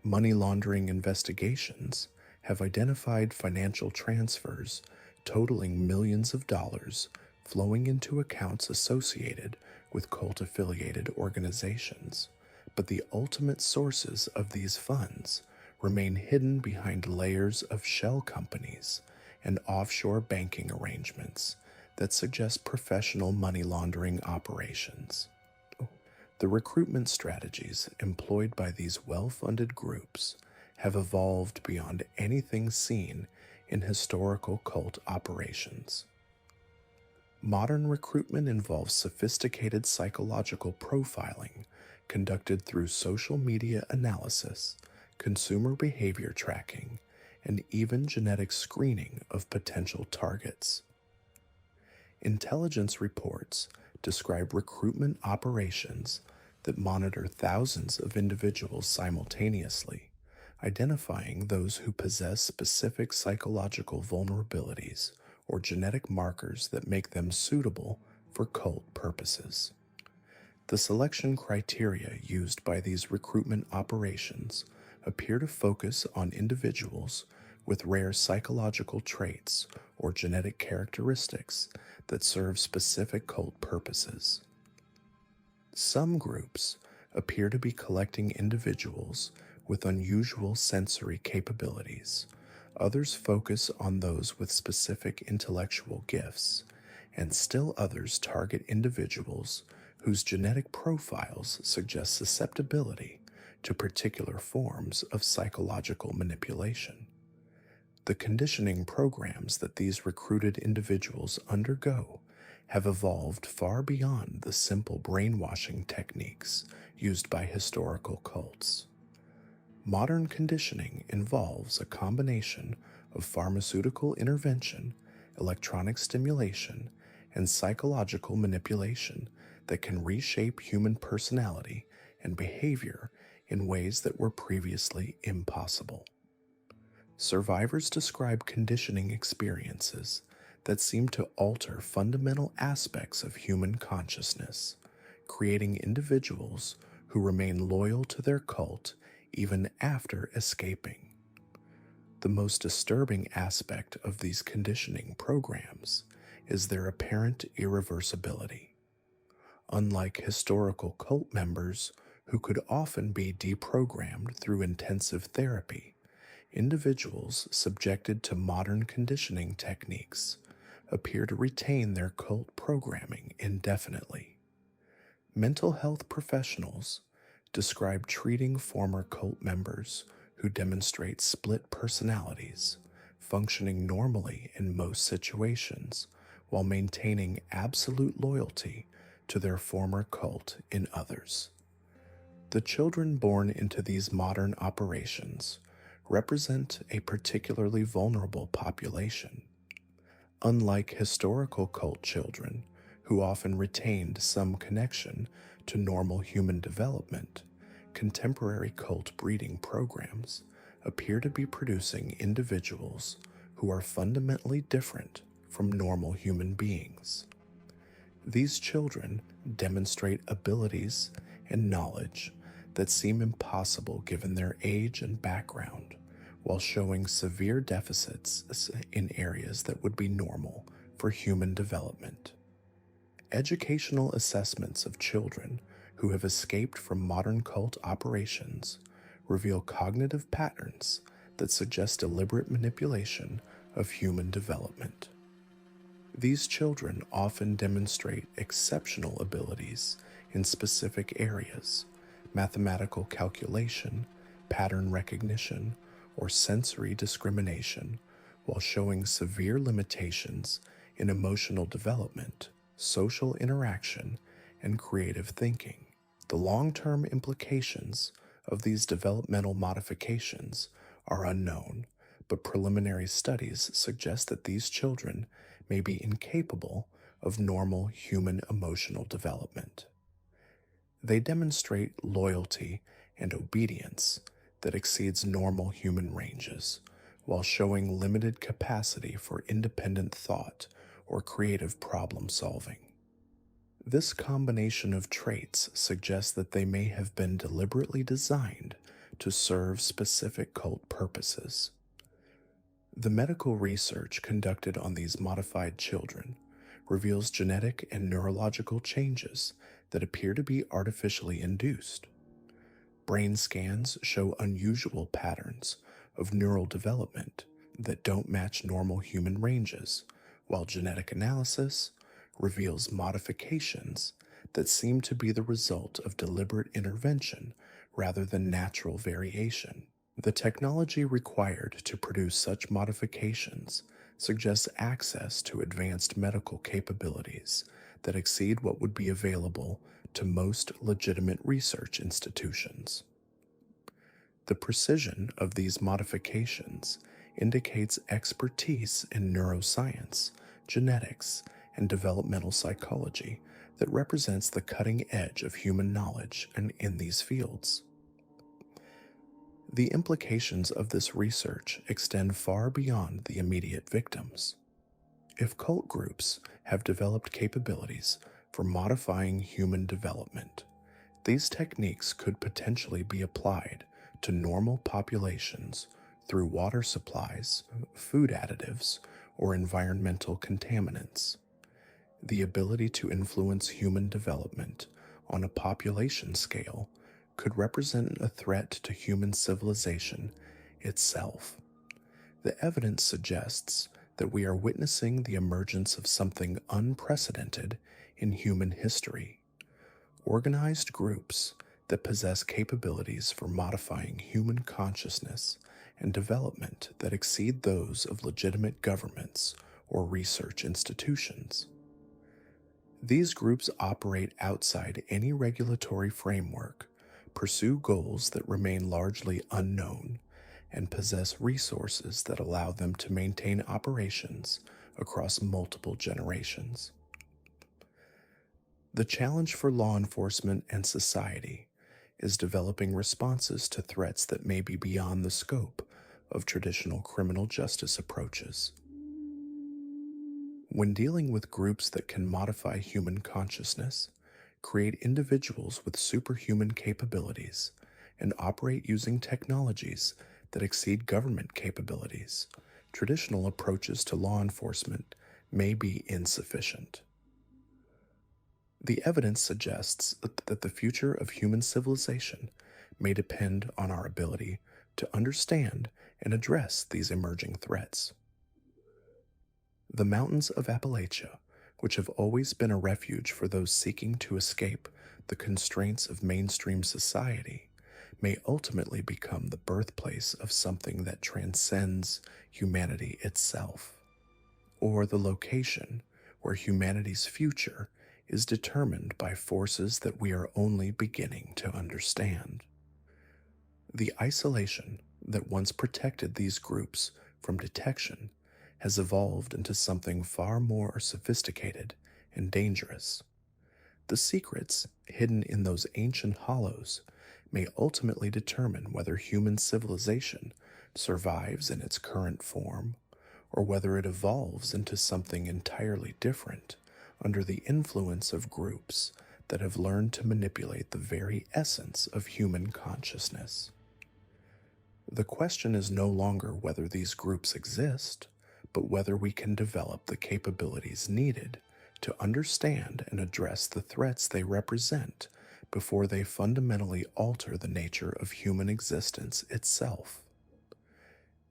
Money laundering investigations have identified financial transfers totaling millions of dollars flowing into accounts associated with cult-affiliated organizations, but the ultimate sources of these funds remain hidden behind layers of shell companies and offshore banking arrangements that suggest professional money laundering operations. The recruitment strategies employed by these well-funded groups have evolved beyond anything seen in historical cult operations. Modern recruitment involves sophisticated psychological profiling conducted through social media analysis, consumer behavior tracking, and even genetic screening of potential targets. Intelligence reports describe recruitment operations that monitor thousands of individuals simultaneously, identifying those who possess specific psychological vulnerabilities or genetic markers that make them suitable for cult purposes. The selection criteria used by these recruitment operations appear to focus on individuals with rare psychological traits or genetic characteristics that serve specific cult purposes. Some groups appear to be collecting individuals with unusual sensory capabilities. Others focus on those with specific intellectual gifts, and still others target individuals whose genetic profiles suggest susceptibility to particular forms of psychological manipulation. The conditioning programs that these recruited individuals undergo have evolved far beyond the simple brainwashing techniques used by historical cults. Modern conditioning involves a combination of pharmaceutical intervention, electronic stimulation, and psychological manipulation that can reshape human personality and behavior in ways that were previously impossible. Survivors describe conditioning experiences that seem to alter fundamental aspects of human consciousness, creating individuals who remain loyal to their cult even after escaping. The most disturbing aspect of these conditioning programs is their apparent irreversibility. Unlike historical cult members who could often be deprogrammed through intensive therapy, individuals subjected to modern conditioning techniques appear to retain their cult programming indefinitely. Mental health professionals describe treating former cult members who demonstrate split personalities, functioning normally in most situations while maintaining absolute loyalty to their former cult in others. The children born into these modern operations represent a particularly vulnerable population. Unlike historical cult children, who often retained some connection to normal human development, contemporary cult breeding programs appear to be producing individuals who are fundamentally different from normal human beings. These children demonstrate abilities and knowledge that seem impossible given their age and background, while showing severe deficits in areas that would be normal for human development. Educational assessments of children who have escaped from modern cult operations reveal cognitive patterns that suggest deliberate manipulation of human development. These children often demonstrate exceptional abilities in specific areas: mathematical calculation, pattern recognition, or sensory discrimination, while showing severe limitations in emotional development, social interaction, and creative thinking. The long-term implications of these developmental modifications are unknown, but preliminary studies suggest that these children may be incapable of normal human emotional development. They demonstrate loyalty and obedience that exceeds normal human ranges, while showing limited capacity for independent thought or creative problem solving. This combination of traits suggests that they may have been deliberately designed to serve specific cult purposes. The medical research conducted on these modified children reveals genetic and neurological changes that appear to be artificially induced. Brain scans show unusual patterns of neural development that don't match normal human ranges, while genetic analysis reveals modifications that seem to be the result of deliberate intervention rather than natural variation. The technology required to produce such modifications suggests access to advanced medical capabilities that exceed what would be available to most legitimate research institutions. The precision of these modifications indicates expertise in neuroscience, genetics, and developmental psychology that represents the cutting edge of human knowledge and in these fields. The implications of this research extend far beyond the immediate victims. If cult groups have developed capabilities for modifying human development, these techniques could potentially be applied to normal populations through water supplies, food additives, or environmental contaminants. The ability to influence human development on a population scale could represent a threat to human civilization itself. The evidence suggests that we are witnessing the emergence of something unprecedented in human history. Organized groups that possess capabilities for modifying human consciousness and development that exceed those of legitimate governments or research institutions. These groups operate outside any regulatory framework, pursue goals that remain largely unknown, and possess resources that allow them to maintain operations across multiple generations. The challenge for law enforcement and society is developing responses to threats that may be beyond the scope of traditional criminal justice approaches. When dealing with groups that can modify human consciousness, create individuals with superhuman capabilities, and operate using technologies that exceed government capabilities, traditional approaches to law enforcement may be insufficient. The evidence suggests that the future of human civilization may depend on our ability to understand and address these emerging threats. The mountains of Appalachia, which have always been a refuge for those seeking to escape the constraints of mainstream society, may ultimately become the birthplace of something that transcends humanity itself, or the location where humanity's future is determined by forces that we are only beginning to understand. The isolation that once protected these groups from detection has evolved into something far more sophisticated and dangerous. The secrets hidden in those ancient hollows may ultimately determine whether human civilization survives in its current form, or whether it evolves into something entirely different under the influence of groups that have learned to manipulate the very essence of human consciousness. The question is no longer whether these groups exist, but whether we can develop the capabilities needed to understand and address the threats they represent before they fundamentally alter the nature of human existence itself.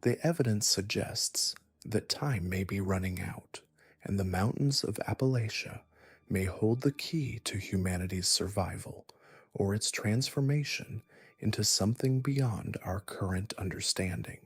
The evidence suggests that time may be running out, and the mountains of Appalachia may hold the key to humanity's survival or its transformation into something beyond our current understanding.